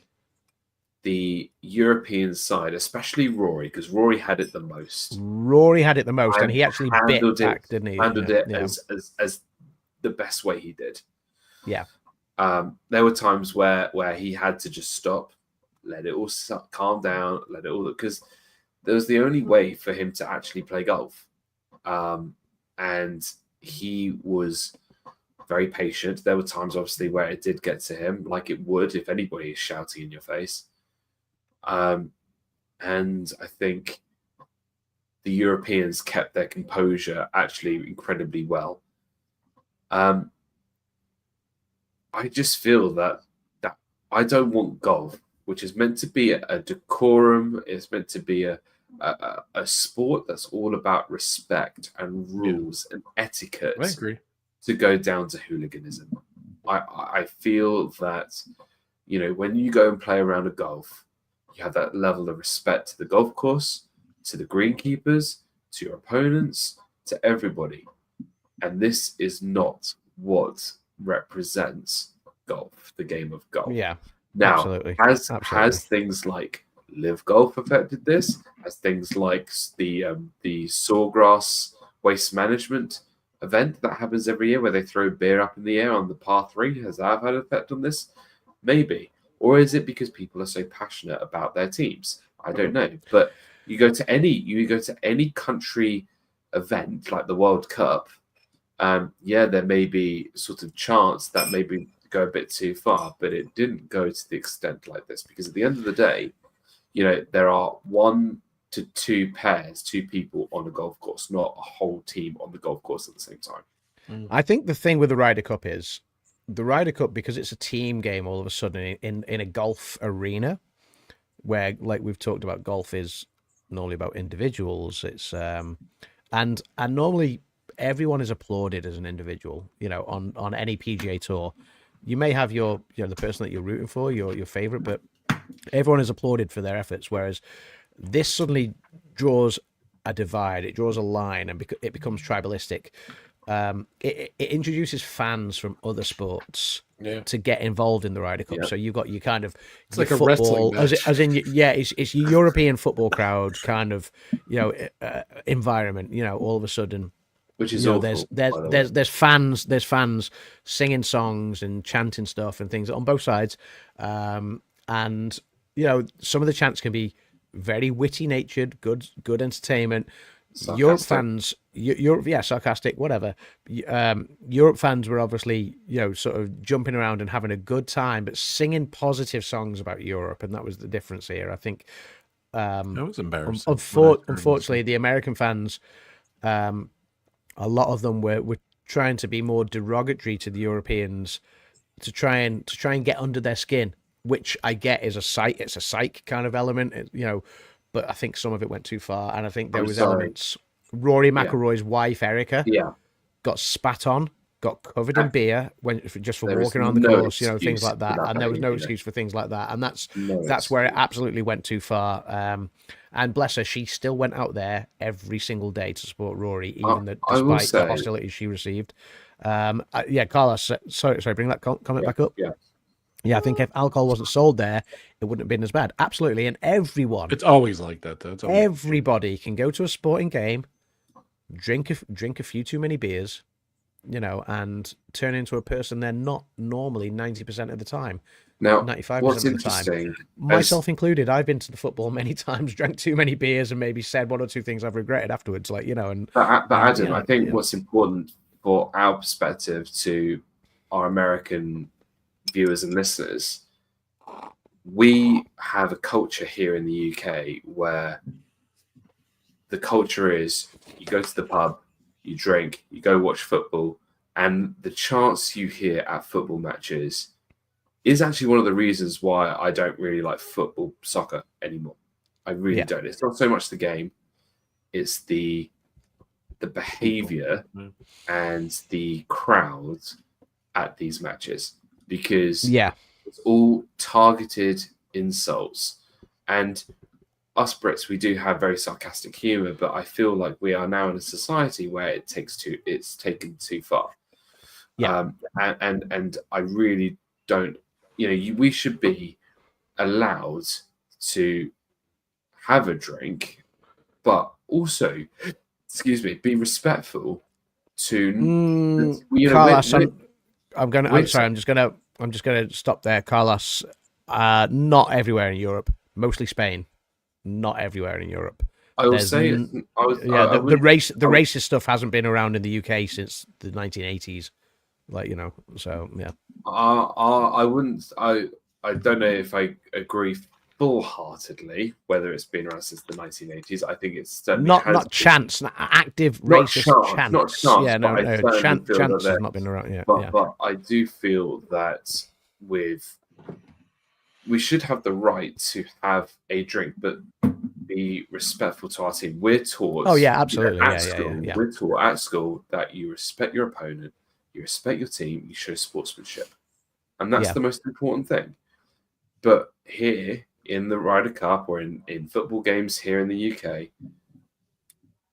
C: the European side, especially Rory, because Rory had it the most.
B: Rory had it the most, and he actually bit back, didn't he?
C: Handled it as the best way he did.
B: Yeah.
C: There were times where he had to just stop, let it all calm down, let it all, because there was the only way for him to actually play golf. And he was very patient. There were times, obviously, where it did get to him, like it would if anybody is shouting in your face. And I think the Europeans kept their composure actually incredibly well. I just feel that I don't want golf, which is meant to be a decorum. It's meant to be a sport that's all about respect and rules and etiquette.
A: I agree.
C: To go down to hooliganism. I feel that, when you go and play around a golf, you have that level of respect to the golf course, to the greenkeepers, to your opponents, to everybody. And this is not what represents golf, the game of golf.
B: Yeah.
C: Now,
B: absolutely.
C: Has things like Live Golf affected this? Has things like the Sawgrass Waste Management event that happens every year where they throw beer up in the air on the par 3, has that had an effect on this? Maybe. Or is it because people are so passionate about their teams? I don't know. But you go to any country event like the World Cup, there may be sort of chants that maybe go a bit too far, but it didn't go to the extent like this, because at the end of the day, there are 1 to 2 people on a golf course, not a whole team on the golf course at the same time.
B: I think the thing with the Ryder Cup is the Ryder Cup, because it's a team game all of a sudden in a golf arena where, like we've talked about, golf is normally about individuals. It's and normally everyone is applauded as an individual, on any PGA tour. You may have your the person that you're rooting for, your favorite, but everyone is applauded for their efforts, whereas this suddenly draws a divide. It draws a line, and it becomes tribalistic. It introduces fans from other sports to get involved in the Ryder Cup. So you've got it's
A: like
B: football,
A: a wrestling match.
B: as in it's European football crowd kind of environment. All of a sudden,
C: which is
B: there's fans singing songs and chanting stuff and things on both sides, and some of the chants can be very witty natured, good entertainment.
C: Sarcastic.
B: Europe fans, sarcastic, whatever. Europe fans were obviously, sort of jumping around and having a good time, but singing positive songs about Europe, and that was the difference here. I think
A: that was embarrassing.
B: Unfortunately, the American fans, a lot of them were trying to be more derogatory to the Europeans to try and get under their skin, which I get is it's a psych kind of element, but I think some of it went too far, and I think there was elements. Rory McIlroy's wife Erica got spat on, got covered in beer just for walking around the course, things like that, and there was no excuse for things like that, and that's where it absolutely went too far. And bless her, she still went out there every single day to support Rory, even despite the hostility she received. Carlos, sorry, bring that comment back up. Yeah, I think if alcohol wasn't sold there, it wouldn't have been as bad. Absolutely. And everyone...
A: It's always like that, though.
B: Everybody can go to a sporting game, drink a few too many beers, and turn into a person they're not normally 90% of the time.
C: Now,
B: 95%
C: what's
B: of the time. Myself included, I've been to the football many times, drank too many beers, and maybe said one or two things I've regretted afterwards. But
C: Adam, I think what's important for our perspective to our American viewers and listeners, we have a culture here in the UK where the culture is you go to the pub, you drink, you go watch football, and the chants you hear at football matches is actually one of the reasons why I don't really like soccer anymore. I really don't. It's not so much the game, it's the the behavior and the crowds at these matches, because it's all targeted insults. And us Brits, we do have very sarcastic humor, but I feel like we are now in a society where it's taken too far. And I really don't, we should be allowed to have a drink, but also, be respectful to
B: Carlos. I'm just gonna stop there, Carlos. Not everywhere in Europe, mostly Spain. Not everywhere in Europe.
C: I will say,
B: the racist stuff hasn't been around in the UK since the 1980s. So yeah.
C: I wouldn't. I don't know if I agree full-heartedly whether it's been around since the 1980s. I think it's certainly
B: not chance, active racist chance.
C: Not chance.
B: Yeah, no, chance has not been around. Yeah,
C: but I do feel that we should have the right to have a drink, but be respectful to our team. We're taught.
B: Oh yeah, absolutely.
C: We're taught at school that you respect your opponent, you respect your team, you show sportsmanship, and that's the most important thing. But here in the Ryder Cup or in football games here in the UK,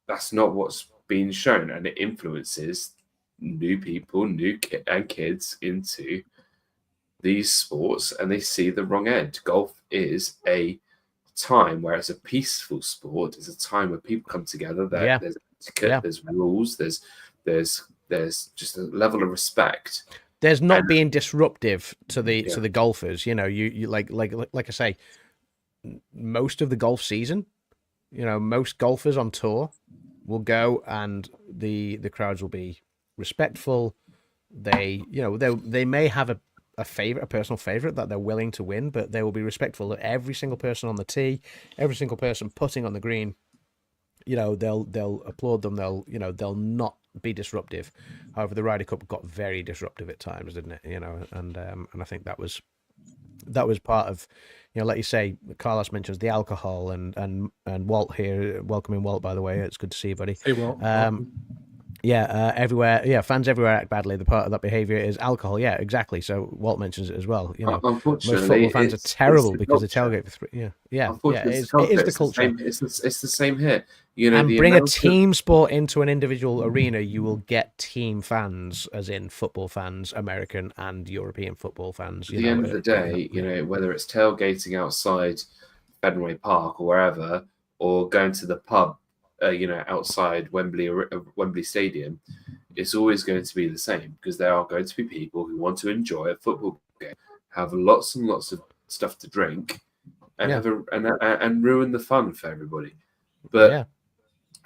C: that's not what's being shown, and it influences new people, and kids into these sports, and they see the wrong end. Golf is a time where it's a peaceful sport. It's a time where people come together. There's etiquette, there's rules, there's just a level of respect.
B: There's not being disruptive to the golfers. You like I say, most of the golf season, most golfers on tour will go, and the crowds will be respectful. They may have a personal favorite that they're willing to win, but they will be respectful of every single person on the tee, every single person putting on the green. They'll applaud them. They'll not be disruptive. However, the Ryder Cup got very disruptive at times, didn't it? And I think that was part of, like you say, Carlos mentions the alcohol and Walt here, welcoming Walt, by the way. It's good to see you, buddy.
A: Hey, Walt.
B: Everywhere. Fans everywhere act badly. The part of that behavior is alcohol. Yeah, exactly. So Walt mentions it as well.
C: Unfortunately,
B: most football fans are terrible because they tailgate for 3. It is the culture.
C: It's the same here.
B: And bring a team sport into an individual arena, you will get team fans, as in football fans, American and European football fans.
C: At the end of the day, whether it's tailgating outside Fenway Park or wherever, or going to the pub, outside Wembley Stadium, it's always going to be the same, because there are going to be people who want to enjoy a football game, have lots and lots of stuff to drink, and and ruin the fun for everybody. But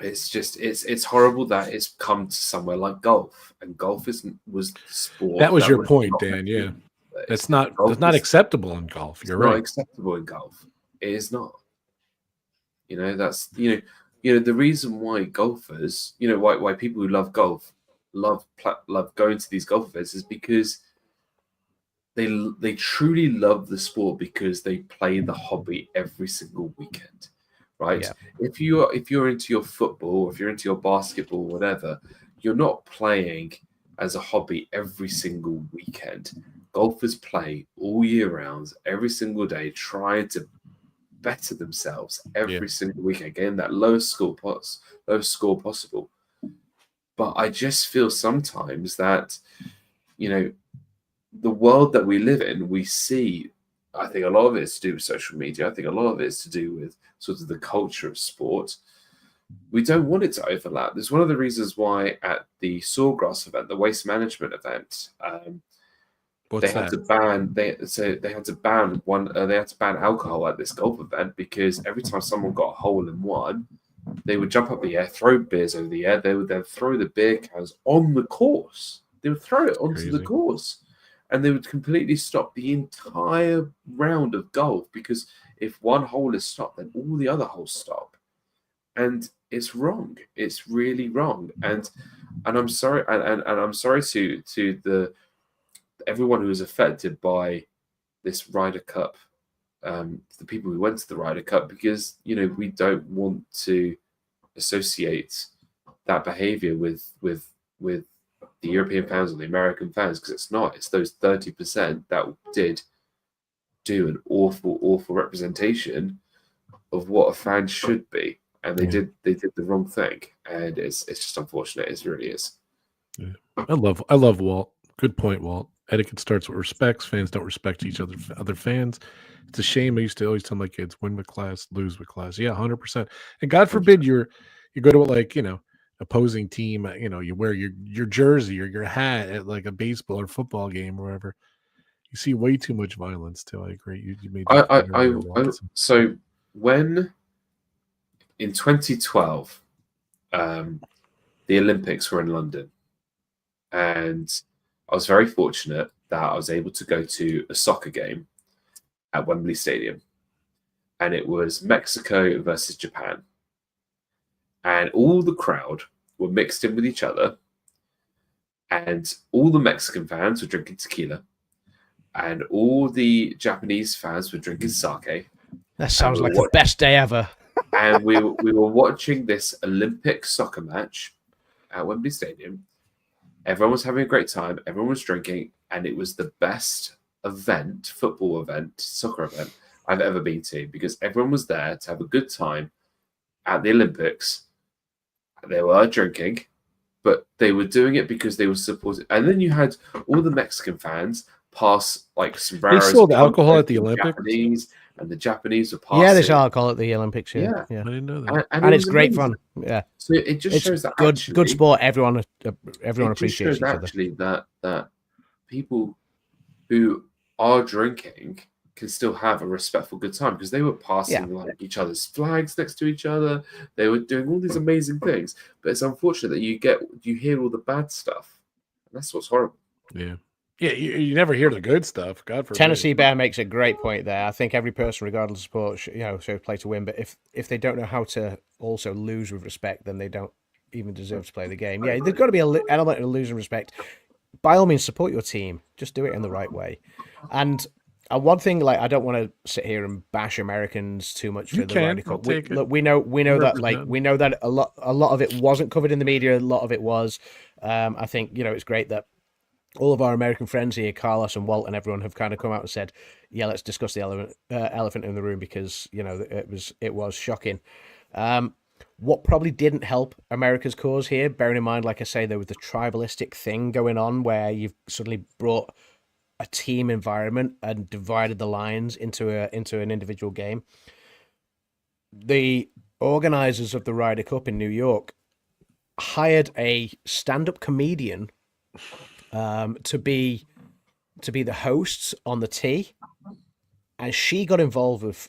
C: it's just it's horrible that it's come to somewhere like golf, and golf was the sport.
A: That was your point, Dan. Yeah, it's not acceptable in golf. You're right.
C: Not acceptable in golf. It is not. That's the reason why golfers, why people who love golf love going to these golf events is because they truly love the sport, because they play the hobby every single weekend, right? Yeah. If you're into your football, if you're into your basketball, whatever, you're not playing as a hobby every single weekend. Golfers play all year round, every single day, trying to better themselves every single weekend, getting that lowest score possible. But I just feel sometimes that, the world that we live in, we see, I think a lot of it is to do with social media. I think a lot of it is to do with sort of the culture of sport. We don't want it to overlap. There's one of the reasons why at the Sawgrass event, the waste management event, they had to ban alcohol at this golf event, because every time someone got a hole in one, they would jump up the air, throw beers over the air. They would then throw the beer cans on the course. They would throw it onto the course, and they would completely stop the entire round of golf, because if one hole is stopped, then all the other holes stop, and it's wrong. It's really wrong. And I'm sorry, and I'm sorry to everyone who was affected by this Ryder Cup, the people who went to the Ryder Cup, because we don't want to associate that behavior with the European fans or the American fans, because it's not. It's those 30% that did do an awful representation of what a fan should be, and they did the wrong thing, and it's just unfortunate. It really is.
A: Yeah. I love Walt. Good point, Walt. Etiquette starts with respects. Fans don't respect each other fans. It's a shame. I used to always tell my kids, win with class, lose with class. Yeah, 100%. And God forbid you go to like, opposing team, you wear your jersey or your hat at like a baseball or football game or whatever. You see way too much violence too. I agree. You made that point earlier, Walt.
C: So when in 2012, the Olympics were in London, and I was very fortunate that I was able to go to a soccer game at Wembley Stadium, and it was Mexico versus Japan, and all the crowd were mixed in with each other, and all the Mexican fans were drinking tequila, and all the Japanese fans were drinking sake.
B: That sounds like the best day ever.
C: And we were watching this Olympic soccer match at Wembley Stadium. Everyone was having a great time. Everyone was drinking, and it was the best football event, soccer event I've ever been to, because everyone was there to have a good time at the Olympics. They were drinking, but they were doing it because they were supporting. And then you had all the Mexican fans pass like sombreros.
A: They sold alcohol at the Olympics.
C: And the Japanese were passing.
B: Yeah, there's alcohol at the Olympics. Yeah.
A: I didn't know that.
B: And it's great fun. Yeah.
C: So it just shows that
B: good sport. Everyone appreciates each other.
C: Actually, that people who are drinking can still have a respectful good time, because they were passing like each other's flags next to each other. They were doing all these amazing things. But it's unfortunate that you hear all the bad stuff. And that's what's horrible.
A: Yeah. Yeah, you never hear the good stuff. God forbid.
B: Tennessee Bear makes a great point there. I think every person, regardless of sport, should play to win. But if they don't know how to also lose with respect, then they don't even deserve to play the game. Yeah, there's got to be an element of losing respect. By all means, support your team. Just do it in the right way. And one thing, like, I don't want to sit here and bash Americans too much for the Ryder Cup. Look, we know that a lot of it wasn't covered in the media. A lot of it was. I think it's great that all of our American friends here, Carlos and Walt and everyone, have kind of come out and said, yeah, let's discuss the elephant in the room, because, it was shocking. What probably didn't help America's cause here, bearing in mind, like I say, there was the tribalistic thing going on where you've suddenly brought a team environment and divided the lines into an individual game. The organizers of the Ryder Cup in New York hired a stand-up comedian to be the hosts on the tee, and she got involved with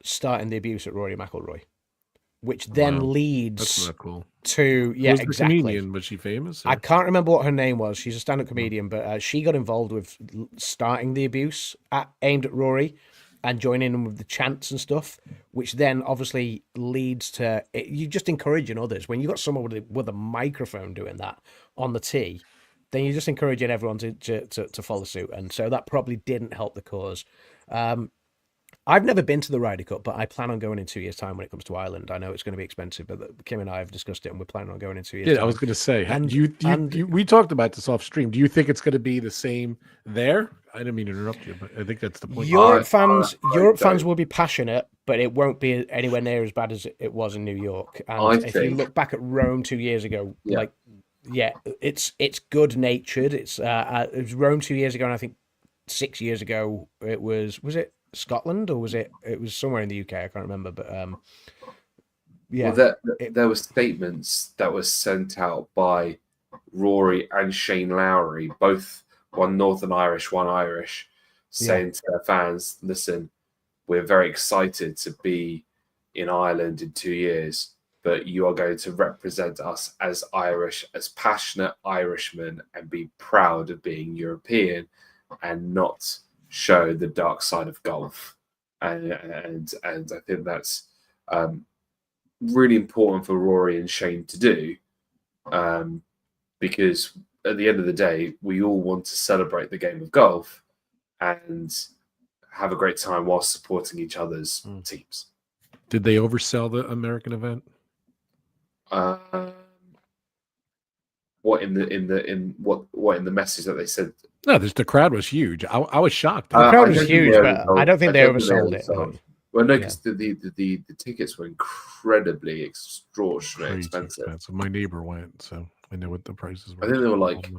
B: starting the abuse at Rory McIlroy, which then leads
A: That's not cool.
B: to
A: Who's
B: exactly.
A: The comedian? Was she famous? Or?
B: I can't remember what her name was. She's a stand-up comedian, but she got involved with starting the abuse aimed at Rory and joining in with the chants and stuff, which then obviously leads to you just encouraging others. When you got someone with a microphone doing that on the tee, then you're just encouraging everyone to follow suit. And so that probably didn't help the cause. I've never been to the Ryder Cup, but I plan on going in 2 years' time when it comes to Ireland. I know it's going to be expensive, but Kim and I have discussed it, and we're planning on going in 2 years' time.
A: I was going to say, we talked about this off stream. Do you think it's going to be the same there? I didn't mean to interrupt you, but I think that's the point.
B: Europe fans will be passionate, but it won't be anywhere near as bad as it was in New York. And if you look back at Rome 2 years ago, it's good natured. It was Rome 2 years ago, and I think 6 years ago it was it Scotland, or was it was somewhere in the UK? I can't remember, but
C: well, there were statements that were sent out by Rory and Shane Lowry, both one Northern Irish, one Irish, saying to their fans, listen, we're very excited to be in Ireland in 2 years, but you are going to represent us as Irish, as passionate Irishmen, and be proud of being European and not show the dark side of golf. And I think that's really important for Rory and Shane to do, because at the end of the day, we all want to celebrate the game of golf and have a great time while supporting each other's teams.
A: Did they oversell the American event?
C: what in the message that they said?
A: No, the crowd was huge. I was shocked.
B: The crowd was huge, but I don't think they oversold it.
C: Well, no, because the tickets were incredibly extraordinarily expensive.
A: My neighbor went, so I know what the prices were.
C: I think they were like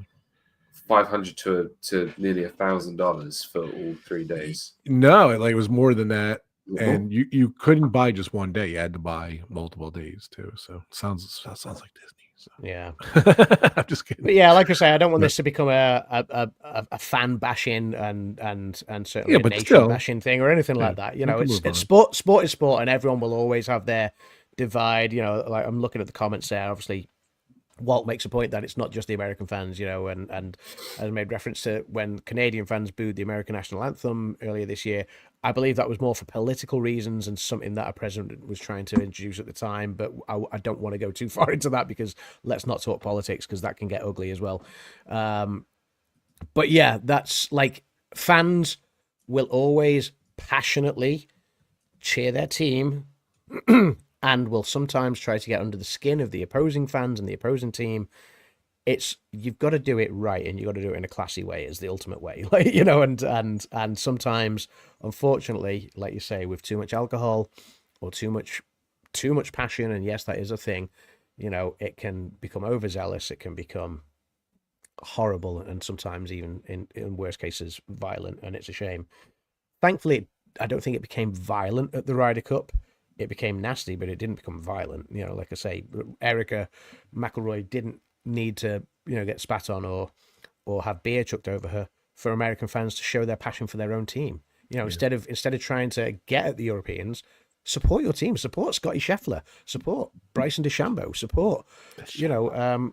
C: $500 to nearly $1,000 for all 3 days.
A: No, it was more than that. And you couldn't buy just one day; you had to buy multiple days too. So sounds like Disney. So.
B: Yeah,
A: I'm just kidding.
B: But yeah, like I say, I don't want this to become a fan bashing and certainly a nation bashing thing or anything like that. You know, it's sport. Sport is sport, and everyone will always have their divide. You know, like I'm looking at the comments there. Obviously, Walt makes a point that it's not just the American fans, you know, and I made reference to when Canadian fans booed the American national anthem earlier this year. I believe that was more for political reasons and something that a president was trying to introduce at the time. But I don't want to go too far into that because let's not talk politics because that can get ugly as well. But yeah, that's like fans will always passionately cheer their team and will sometimes try to get under the skin of the opposing fans and the opposing team. You've got to do it right, and you've got to do it in a classy way is the ultimate way, like, you know, and sometimes, unfortunately, like you say, with too much alcohol or too much passion, and yes, that is a thing, you know, it can become overzealous, it can become horrible, and sometimes even in worst cases violent, and it's a shame. Thankfully, I don't think it became violent at the Ryder Cup. It became nasty, but it didn't become violent. You know, like I say, Erica McElroy didn't need to, you know, get spat on or have beer chucked over her for American fans to show their passion for their own team. You know, instead of trying to get at the Europeans, support your team, support Scotty Scheffler, support Bryson DeChambeau, support you know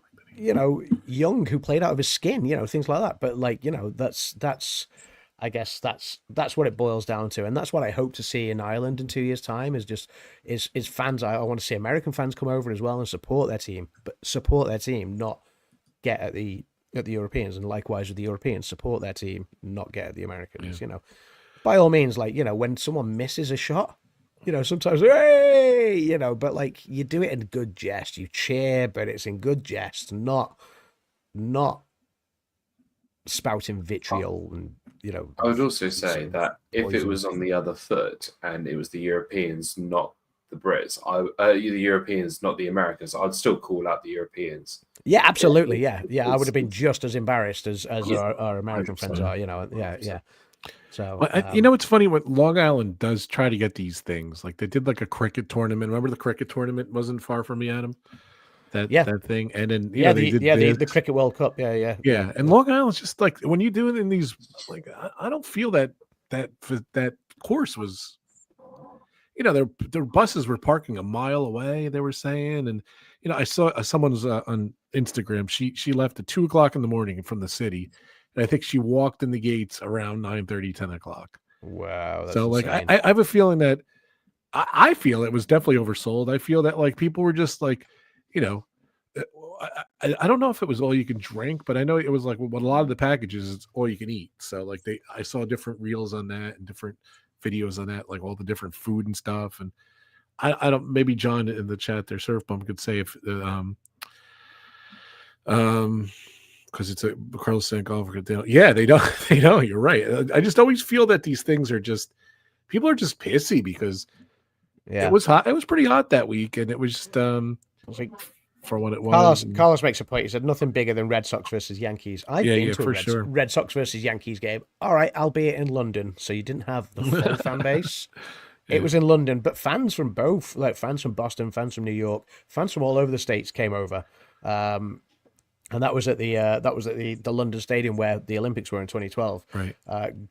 B: Young, who played out of his skin, you know, things like that. But like, you know, that's I guess that's what it boils down to, and that's what I hope to see in Ireland in 2 years' time. Is fans. I want to see American fans come over as well and support their team, but support their team, not get at the Europeans, and likewise with the Europeans, support their team, not get at the Americans. You know, by all means, like, you know, when someone misses a shot, you know, sometimes hey, you know, but like you do it in good jest, you cheer, but it's in good jest, not spouting vitriol and, you know.
C: I would also say that if it was on the other foot and it was the Europeans, not the Brits, the Europeans, not the Americans, I'd still call out the Europeans.
B: Yeah, absolutely. Yeah. I would have been just as embarrassed as our American friends are, you know. Yeah. So,
A: you know, it's funny when Long Island does try to get these things. Like they did like a cricket tournament. Remember the cricket tournament wasn't far from me, Adam? That thing, and then
B: the Cricket World Cup, yeah.
A: And Long Island's just like when you do it in these, like I don't feel that course was, you know, their buses were parking a mile away. They were saying, and you know, I saw someone's on Instagram. She left at 2:00 in the morning from the city, and I think she walked in the gates around 9:30, 10 o'clock.
B: Wow. That's
A: so
B: insane.
A: like I have a feeling that I feel it was definitely oversold. I feel that like people were just like, you know, I don't know if it was all you can drink, but I know it was like what a lot of the packages is all you can eat. So like I saw different reels on that and different videos on that, like all the different food and stuff. And I don't, maybe John in the chat there, Surf Bump, could say if because it's a Carlos saying golf. Yeah, they don't. They know. You're right. I just always feel that these things are just, people are just pissy because it was hot. It was pretty hot that week, and it was just
B: like
A: for what it was.
B: Carlos makes a point. He said nothing bigger than Red Sox versus Yankees. I've been to a Red Sox versus Yankees game. All right, albeit in London, so you didn't have the full fan base. It was in London, but fans from both, like fans from Boston, fans from New York, fans from all over the states came over. And that was at the London Stadium where the Olympics were in 2012.
A: Right.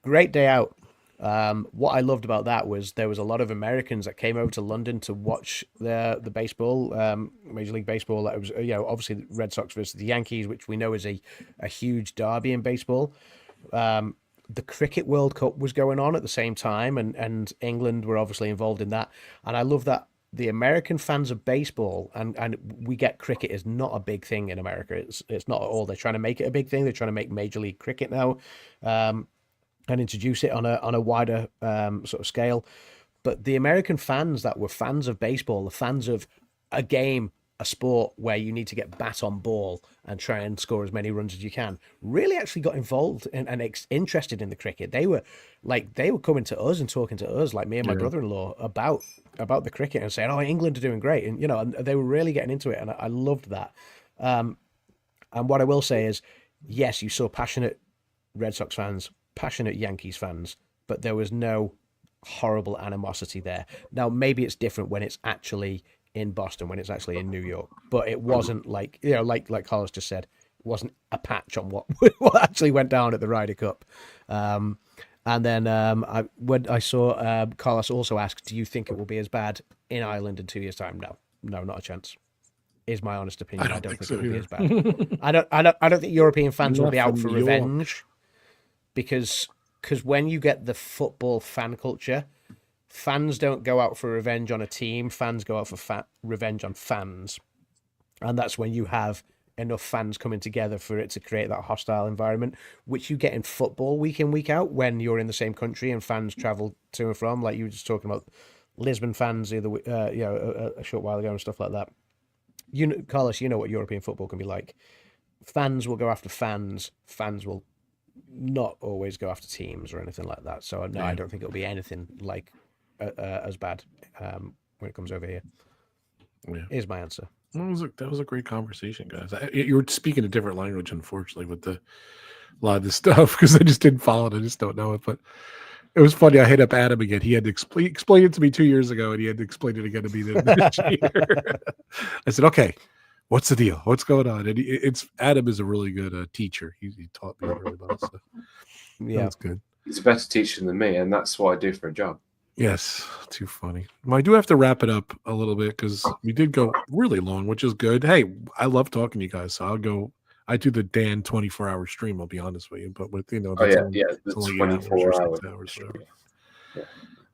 B: Great day out. What I loved about that was there was a lot of Americans that came over to London to watch the baseball, Major League Baseball. That was, you know, obviously the Red Sox versus the Yankees, which we know is a huge derby in baseball. The Cricket World Cup was going on at the same time, and England were obviously involved in that. And I love that the American fans of baseball, and we get cricket is not a big thing in America. It's not at all. They're trying to make it a big thing. They're trying to make Major League Cricket now, and introduce it on a wider sort of scale. But the American fans that were fans of baseball, the fans of a game a sport where you need to get bat on ball and try and score as many runs as you can, really actually got involved and interested in the cricket. They were coming to us and talking to us, like me and my brother-in-law, about the cricket and saying, "Oh, England are doing great," and and they were really getting into it, and I loved that. And what I will say is, yes, you saw passionate Red Sox fans, passionate Yankees fans, but there was no horrible animosity there. Now, maybe it's different when it's actually in Boston, when it's actually in New York, but it wasn't like, like Carlos just said, it wasn't a patch on what actually went down at the Ryder Cup. And then when I saw Carlos also ask, do you think it will be as bad in Ireland in 2 years' time? No, not a chance. Is my honest opinion. I don't think it will be as bad. I don't think European fans will be out for revenge, because when you get the football fan culture, fans don't go out for revenge on a team. Fans go out for revenge on fans. And that's when you have enough fans coming together for it to create that hostile environment, which you get in football week in, week out, when you're in the same country and fans travel to and from, like you were just talking about Lisbon fans a short while ago and stuff like that. Carlos, you know what European football can be like. Fans will go after fans. Fans will not always go after teams or anything like that. So no, I don't think it'll be anything like as bad when it comes over here. Is my answer.
A: That was a great conversation, guys. You were speaking a different language, unfortunately, with a lot of this stuff, because I just didn't follow it. I just don't know it. But it was funny. I hit up Adam again. He had to explain it to me 2 years ago, and he had to explain it again to me this year. I said, "Okay, what's the deal? What's going on?" And Adam is a really good teacher. He taught me really well. So that's good.
C: He's a better teacher than me, and that's what I do for a job.
A: Yes, too funny. Well, I do have to wrap it up a little bit because we did go really long, which is good. Hey, I love talking to you guys, so I do the Dan 24-hour stream, I'll be honest with you. But with the
C: 24 hours.
A: Yeah.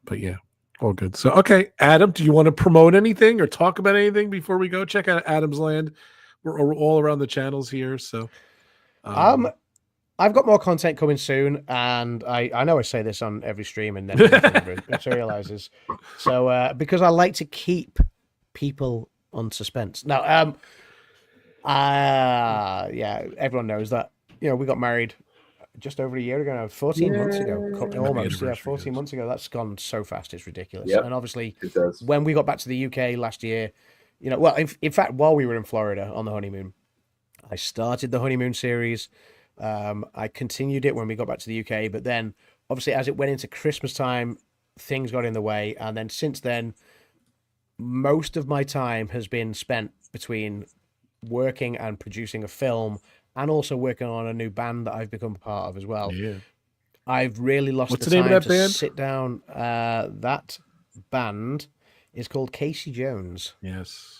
A: But yeah, all good. So okay, Adam, do you want to promote anything or talk about anything before we go? Check out AdamsLand. We're all around the channels here. So
B: I've got more content coming soon, and I know I say this on every stream, and then it materializes. So because I like to keep people on suspense. Now, everyone knows that we got married just over a year ago now, 14 months ago, almost. Yeah, 14 months ago. That's gone so fast, it's ridiculous. Yep, and obviously, when we got back to the UK last year, well, in fact, while we were in Florida on the honeymoon, I started the honeymoon series. I continued it when we got back to the UK, but then obviously as it went into Christmas time, things got in the way. And then since then, most of my time has been spent between working and producing a film and also working on a new band that I've become a part of as well. Yeah. I've really lost the time to sit down. That band is called Casey Jones.
A: Yes.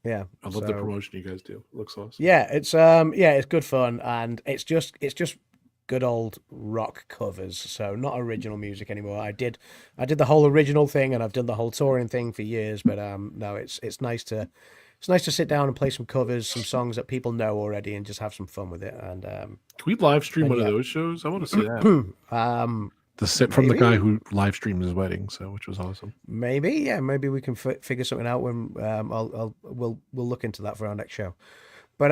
B: Yeah,
A: I love the promotion you guys do. It looks awesome.
B: Yeah, it's good fun, and it's just good old rock covers. So not original music anymore. I did the whole original thing, and I've done the whole touring thing for years. But no, it's nice to sit down and play some covers, some songs that people know already, and just have some fun with it. And
A: can we live stream one of those shows? I want to see that. From the guy who live streamed his wedding, which was awesome.
B: Maybe we can figure something out when we'll look into that for our next show. But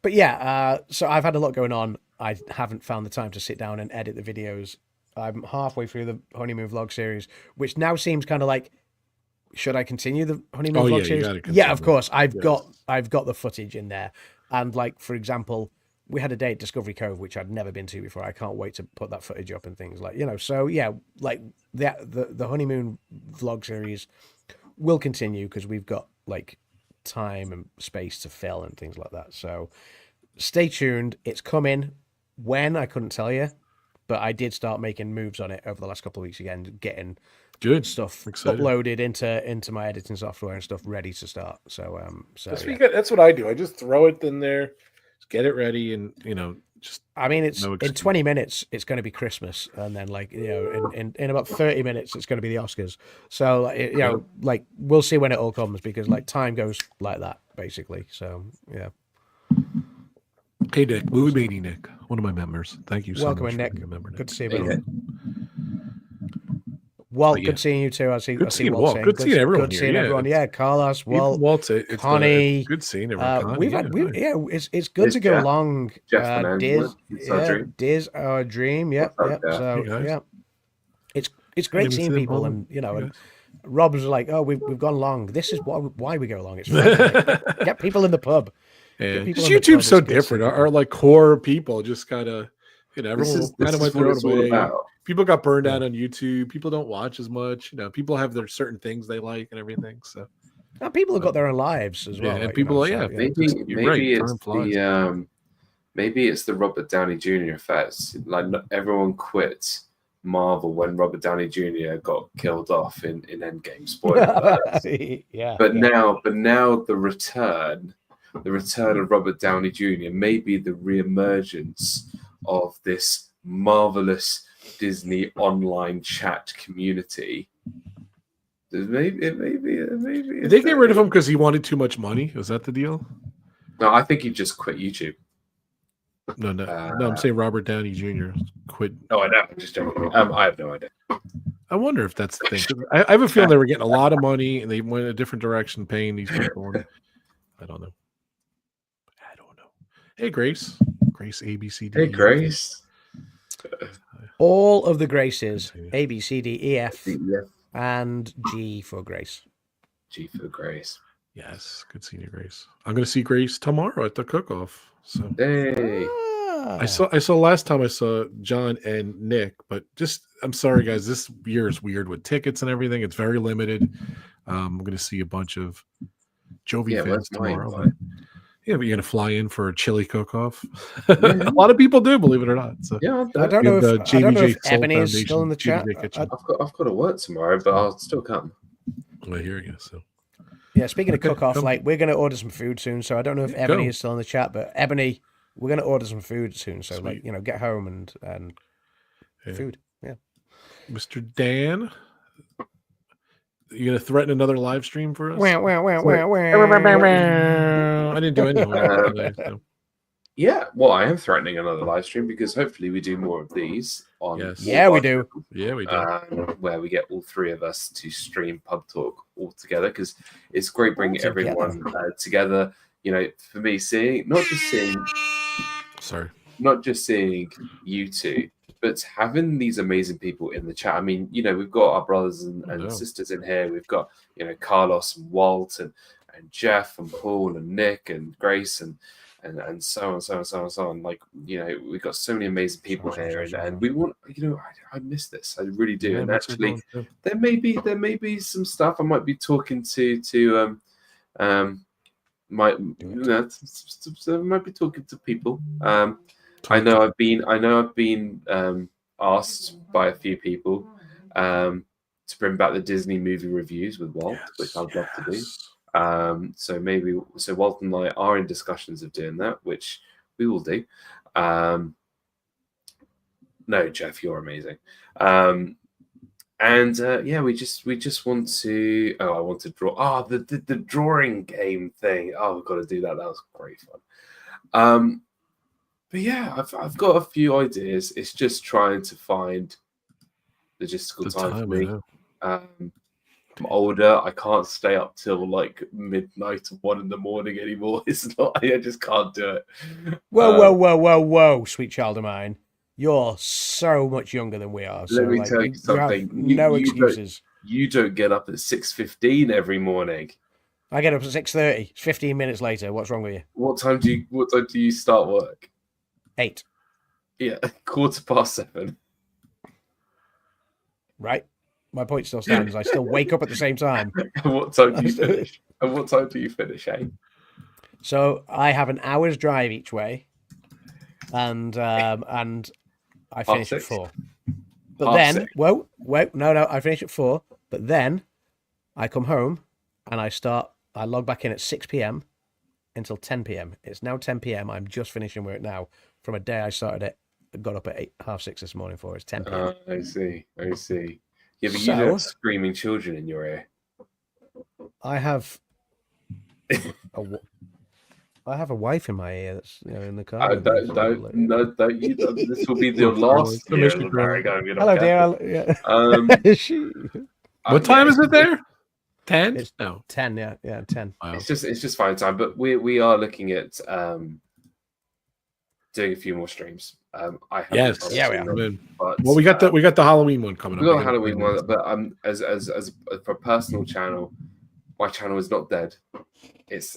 B: yeah, so I've had a lot going on. I haven't found the time to sit down and edit the videos. I'm halfway through the honeymoon vlog series, which now seems kind of like, should I continue the honeymoon vlog series? Yeah, of course. I've got the footage in there, and like for example, we had a day at Discovery Cove, which I'd never been to before. I can't wait to put that footage up and things like, so yeah, like the honeymoon vlog series will continue because we've got like time and space to fill and things like that. So stay tuned. It's coming. When, I couldn't tell you, but I did start making moves on it over the last couple of weeks again, getting
A: good
B: stuff uploaded into my editing software and stuff ready to start. So
A: that's what I do. I just throw it in there, get it ready, and just.
B: I mean, it's in 20 minutes. It's going to be Christmas, and then in about 30 minutes, it's going to be the Oscars. So like we'll see when it all comes, because like time goes like that basically. So yeah.
A: Hey Nick, Movie Mania Nick, one of my members. Thank you so
B: Welcome
A: much.
B: Welcome, Nick. Good to see you, brother. Walt, good seeing you too. I see Walt saying,
A: good seeing everyone
B: good
A: here.
B: seeing everyone. Yeah, Carlos, Walt,
A: Connie, good seeing everyone.
B: It's good to go
C: Jeff.
B: long.
C: Jeff
B: Diz, our dream. Yep. So yeah, it's great seeing people, and and Rob was like, "Oh, we've gone long. This is why we go long. It's fun. Get people in the pub."
A: Yeah, just YouTube's so different. Our like core people just gotta, everyone kind of went their own way. People got burned out on YouTube. People don't watch as much. People have their certain things they like and everything. So
B: people have got their own lives as well.
A: Yeah, and people,
C: maybe it's the Robert Downey Jr. effect. Like everyone quit Marvel when Robert Downey Jr. got killed off in Endgame. Spoiler alert. But now the return of Robert Downey Jr. may be the reemergence of this marvelous Disney online chat community. Maybe
A: they get rid of him because he wanted too much money. Was that the deal?
C: No, I think he just quit YouTube.
A: No, I'm saying Robert Downey Jr. quit.
C: Oh, I know. I'm just joking. I have no idea.
A: I wonder if that's the thing. I have a feeling they were getting a lot of money and they went a different direction paying these people. I don't know. Hey, Grace, ABCD.
C: Hey, Grace.
B: All of the Graces, A, B, C, D, E, F, and G for Grace.
C: G for Grace.
A: Yes, good seeing you, Grace. I'm going to see Grace tomorrow at the cook-off. So
C: hey.
A: I saw last time I saw John and Nick, but I'm sorry guys, this year is weird with tickets and everything. It's very limited. I'm going to see a bunch of Jovi fans tomorrow. Yeah, but you're going to fly in for a chili cook-off. A lot of people do, believe it or not. So
C: yeah,
B: I don't know if Ebony is still in the chat.
C: I've got to work tomorrow, but I'll still come.
A: I hear you. So
B: yeah, speaking of cook-off, we're going to order some food soon. So I don't know if Ebony is still in the chat, but Ebony, we're going to order some food soon. So get home and food. Yeah,
A: Mr. Dan. You gonna threaten another live stream for us? I didn't do anything.
C: Yeah, well, I am threatening another live stream because hopefully we do more of these on.
A: Yes.
B: Yeah, we do.
A: Yeah, we do.
C: Where we get all three of us to stream PubTalk all together because it's great bringing everyone together. For me, not just seeing you two, but having these amazing people in the chat. I mean, we've got our brothers and sisters in here. We've got, Carlos and Walt and Jeff and Paul and Nick and Grace and so on. Like, we've got so many amazing people here, and we want, I miss this. I really do.
A: Yeah,
C: and actually, there may be some stuff I might be talking to might be talking to people. I know I've been asked by a few people to bring back the Disney movie reviews with Walt, which I'd love to do. So Walt and I are in discussions of doing that, which we will do. No, Jeff, you're amazing. We just want to. Oh, I want to draw. Oh, the drawing game thing. Oh, we've got to do that. That was great fun. But yeah, I've got a few ideas. It's just trying to find logistical time for me. I'm older. I can't stay up till like midnight or 1 a.m. anymore. It's not. I just can't do it.
B: Whoa, sweet child of mine. You're so much younger than we are.
C: Let me tell you something.
B: No excuses.
C: You don't get up at 6:15 every morning.
B: I get up at 6:30. It's 15 minutes later. What's wrong with you?
C: What time do you start work?
B: 8.
C: Yeah, 7:15.
B: Right. My point still stands. I still wake up at the same time.
C: And what time do you finish? And what time do you finish, eh?
B: So I have an hour's drive each way, and I finish at 4. But then, no, I finish at 4. But then I come home and I log back in at 6 p.m. until 10 p.m. It's now 10 p.m. I'm just finishing work now from a day I got up at 6:30 this morning for. It's 10 p.m.
C: I see. Yeah, but you don't have screaming children in your ear.
B: I have I have a wife in my ear that's in the car.
C: Don't you? This will be your last year as America.
B: Hello, dear.
A: What time is it there? 10?
B: It's
A: No.
B: 10. Yeah, 10.
A: Wow.
C: It's just fine time, but we are looking at doing a few more streams. I have
A: well, we got the Halloween one coming up.
C: We got the Halloween one, but as for a personal channel, my channel is not dead. It's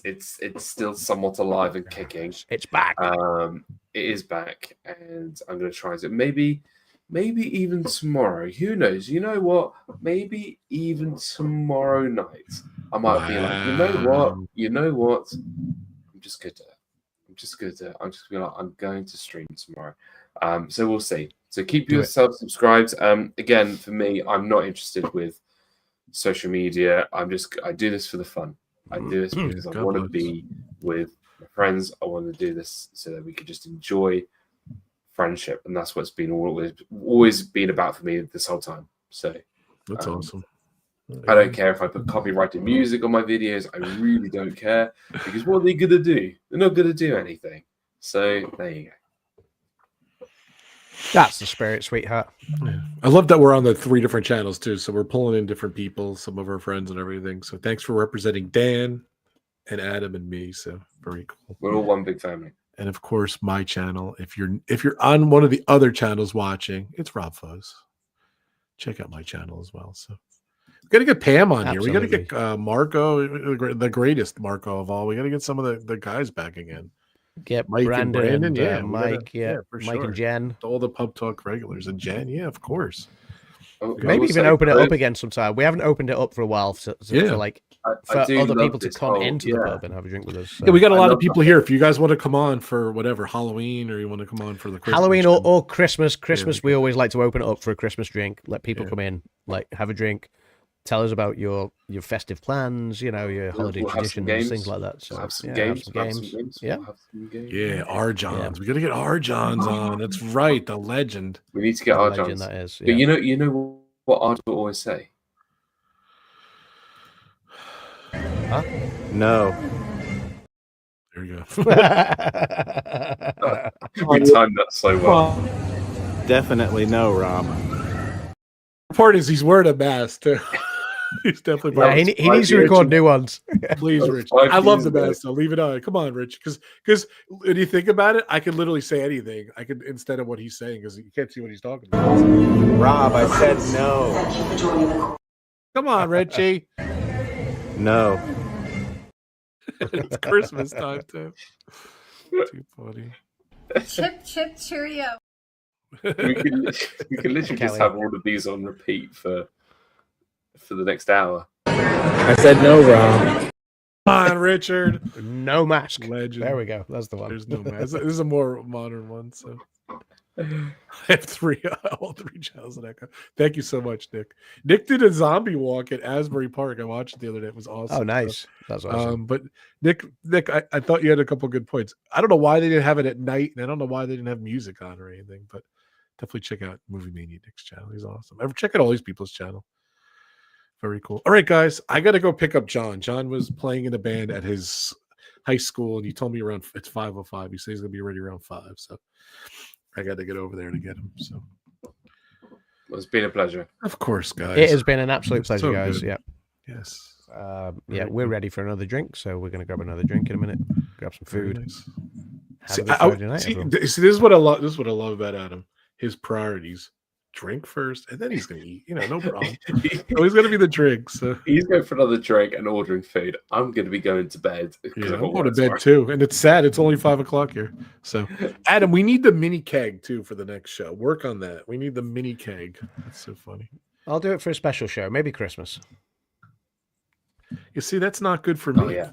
C: still somewhat alive and kicking.
B: It's back.
C: It is back, and I'm going to try it. Maybe even tomorrow. Who knows? You know what? Maybe even tomorrow night, I might be like, you know what? I'm just going to be like, I'm going to stream tomorrow. So we'll see. So keep yourself subscribed. Again, for me, I'm not interested with social media. I do this for the fun. I do this because I want to be with my friends. I want to do this so that we could just enjoy friendship, and that's what's been always been about for me this whole time. So
A: that's awesome.
C: I don't care if I put copyrighted music on my videos. I really don't care, because what are they gonna do? They're not gonna do anything. So there you go.
B: That's the spirit, sweetheart.
A: Yeah. I love that we're on the 3 different channels too. So we're pulling in different people, some of our friends and everything. So thanks for representing Dan and Adam and me. So very cool.
C: We're all one big family.
A: And of course, my channel. If you're on one of the other channels watching, it's RobFuz. Check out my channel as well. So we got to get Pam on here. We got to get Marco, the greatest Marco of all. We got to get some of the guys back again.
B: Get
A: Mike
B: Brandon
A: and Brandon,
B: Mike,
A: for
B: Mike
A: sure.
B: and Jen.
A: All the PubTalk regulars and Jen, of course.
B: Maybe even open it up again sometime. We haven't opened it up for a while for other people to come into the pub and have a drink with us. So.
A: Yeah, we got a lot of people here. If you guys want to come on for whatever, Halloween, or you want to come on for the Christmas
B: Halloween or Christmas. We always like to open it up for a Christmas drink. Let people come in, have a drink. Tell us about your festive plans, your holiday traditions, things like that. So
C: we'll have some games.
B: Yeah.
A: R. Johns. We got to get R. Johns on. That's right, the legend.
C: We need to get R. Johns.
B: That is.
C: But you know what R. will always say?
B: Huh?
D: No.
A: There you go.
C: We timed that so well.
D: Definitely no, Rob.
A: The part is he's wearing a mask too. He's definitely.
B: He needs to record new ones.
A: Please, Rich. I love the mask. So leave it on. Come on, Rich. Because when you think about it, I could literally say anything. I could instead of what he's saying, because you can't see what he's talking about.
D: Rob, I said no.
A: Come on, Richie.
D: No.
A: It's Christmas time too. Too funny.
E: Chip Cheerio.
C: We can literally just have all of these on repeat for the next hour.
D: I said no, Rob.
A: Come on, Richard.
B: No mask.
A: Legend.
B: There we go. That's the one.
A: There's no mask. This is a more modern one. So I have all 3 channels in Echo. Thank you so much, Nick. Nick did a zombie walk at Asbury Park. I watched it the other day. It was awesome.
B: Oh, nice. That's awesome.
A: But Nick, I thought you had a couple good points. I don't know why they didn't have it at night, and I don't know why they didn't have music on or anything, but definitely check out Movie Mania Nick's channel. He's awesome. Check out all these people's channel. Very cool. All right, guys, I got to go pick up John. John was playing in a band at his high school, and he told me it's 5:05. He says he's going to be ready around 5. So I got to get over there to get him. So
C: well, it's been a pleasure.
A: Of course, guys.
B: It has been an absolute pleasure, guys.
A: Good.
B: Yeah.
A: Yes.
B: We're ready for another drink, so we're going to grab another drink in a minute. Grab some food.
A: Nice.
B: Night,
A: this is what I love. This is what I love about Adam. His priorities: drink first, and then he's going to eat. No problem. Always going to be the drink. So
C: he's going for another drink and ordering food. I'm going to be going to bed.
A: Yeah, I'm going to bed too. And it's sad. It's only 5 o'clock here. So, Adam, we need the mini keg too for the next show. Work on that. We need the mini keg. That's so funny.
B: I'll do it for a special show, maybe Christmas.
A: You see, that's not good for me.
C: Oh, yeah.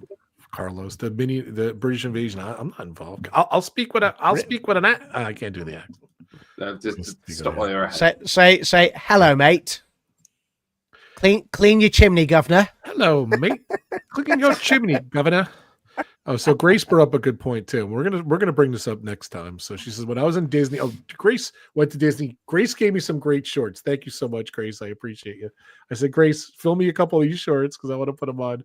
A: Carlos, the British invasion. I'm not involved. I'll speak with an I can't do the accent.
C: No, just stop while you're at.
B: Say hello, mate. Clean your chimney, governor.
A: Hello, mate. Clean your chimney, governor. Oh, so Grace brought up a good point too. We're gonna bring this up next time. So she says, when I was in Disney, Grace went to Disney. Grace gave me some great shorts. Thank you so much, Grace. I appreciate you. I said, Grace, fill me a couple of these shorts because I want to put them on.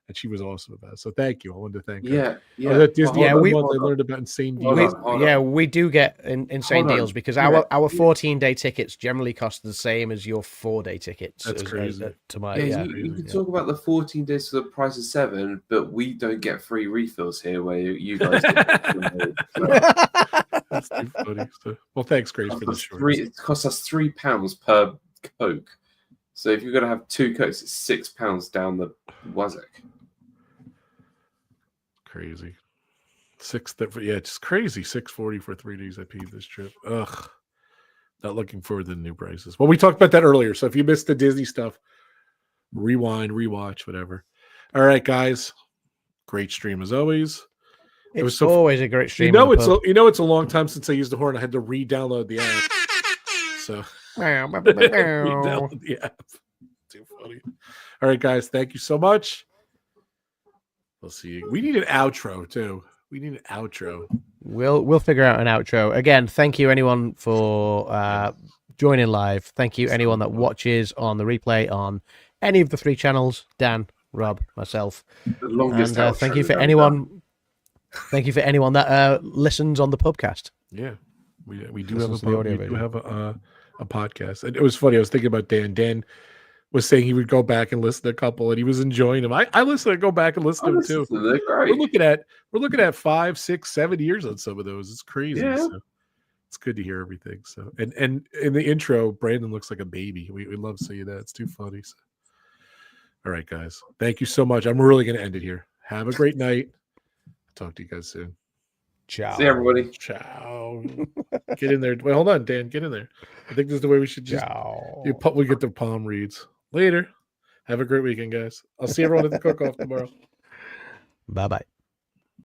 A: and she was awesome about it. So thank you. I wanted to thank her.
C: Yeah,
A: I
C: yeah.
A: was at Disney.
B: Yeah,
A: I learned about insane deals.
C: Hold on.
B: We do get insane deals because our 14-day tickets generally cost the same as your 4-day tickets.
A: That's crazy.
C: You can talk about the 14 days for the price of 7, but we don't get free refills here where you guys get.
A: That's too funny. So, well, thanks, Grace, for the short.
C: It costs us £3 per Coke. So if you're going to have 2 Cokes, it's £6 down the Wazak.
A: Crazy. It's crazy. $6.40 for 3 days. I paid this trip. Ugh. Not looking forward to the new prices. Well, we talked about that earlier. So if you missed the Disney stuff, rewind, rewatch, whatever. All right, guys. Great stream as always.
B: It was always a great stream.
A: It's a long time since I used the horn. I had to re-download the app. So re-download the app. Too funny. All right, guys. Thank you so much. We'll see you. We need an outro too.
B: We'll figure out an outro. Again, thank you anyone for joining live. Thank you anyone that watches on the replay on any of the 3 channels. Dan, Rob, myself.
C: The longest
B: and thank you for anyone. Thank you for anyone that listens on the podcast.
A: Yeah, we do have a podcast. And it was funny. I was thinking about Dan. Dan was saying he would go back and listen to a couple, and he was enjoying them. I listen to go back and listen to them too. We're looking at 5, 6, 7 years on some of those. It's crazy.
C: Yeah.
A: So it's good to hear everything. So and in the intro, Brandon looks like a baby. We love seeing that. It's too funny. So. All right, guys. Thank you so much. I'm really going to end it here. Have a great night. Talk to you guys soon.
B: Ciao.
C: See everybody.
A: Ciao. Get in there. Wait, hold on, Dan. Get in there. I think this is the way we should just. We get the palm reads. Later. Have a great weekend, guys. I'll see everyone at the cook-off tomorrow.
B: Bye-bye.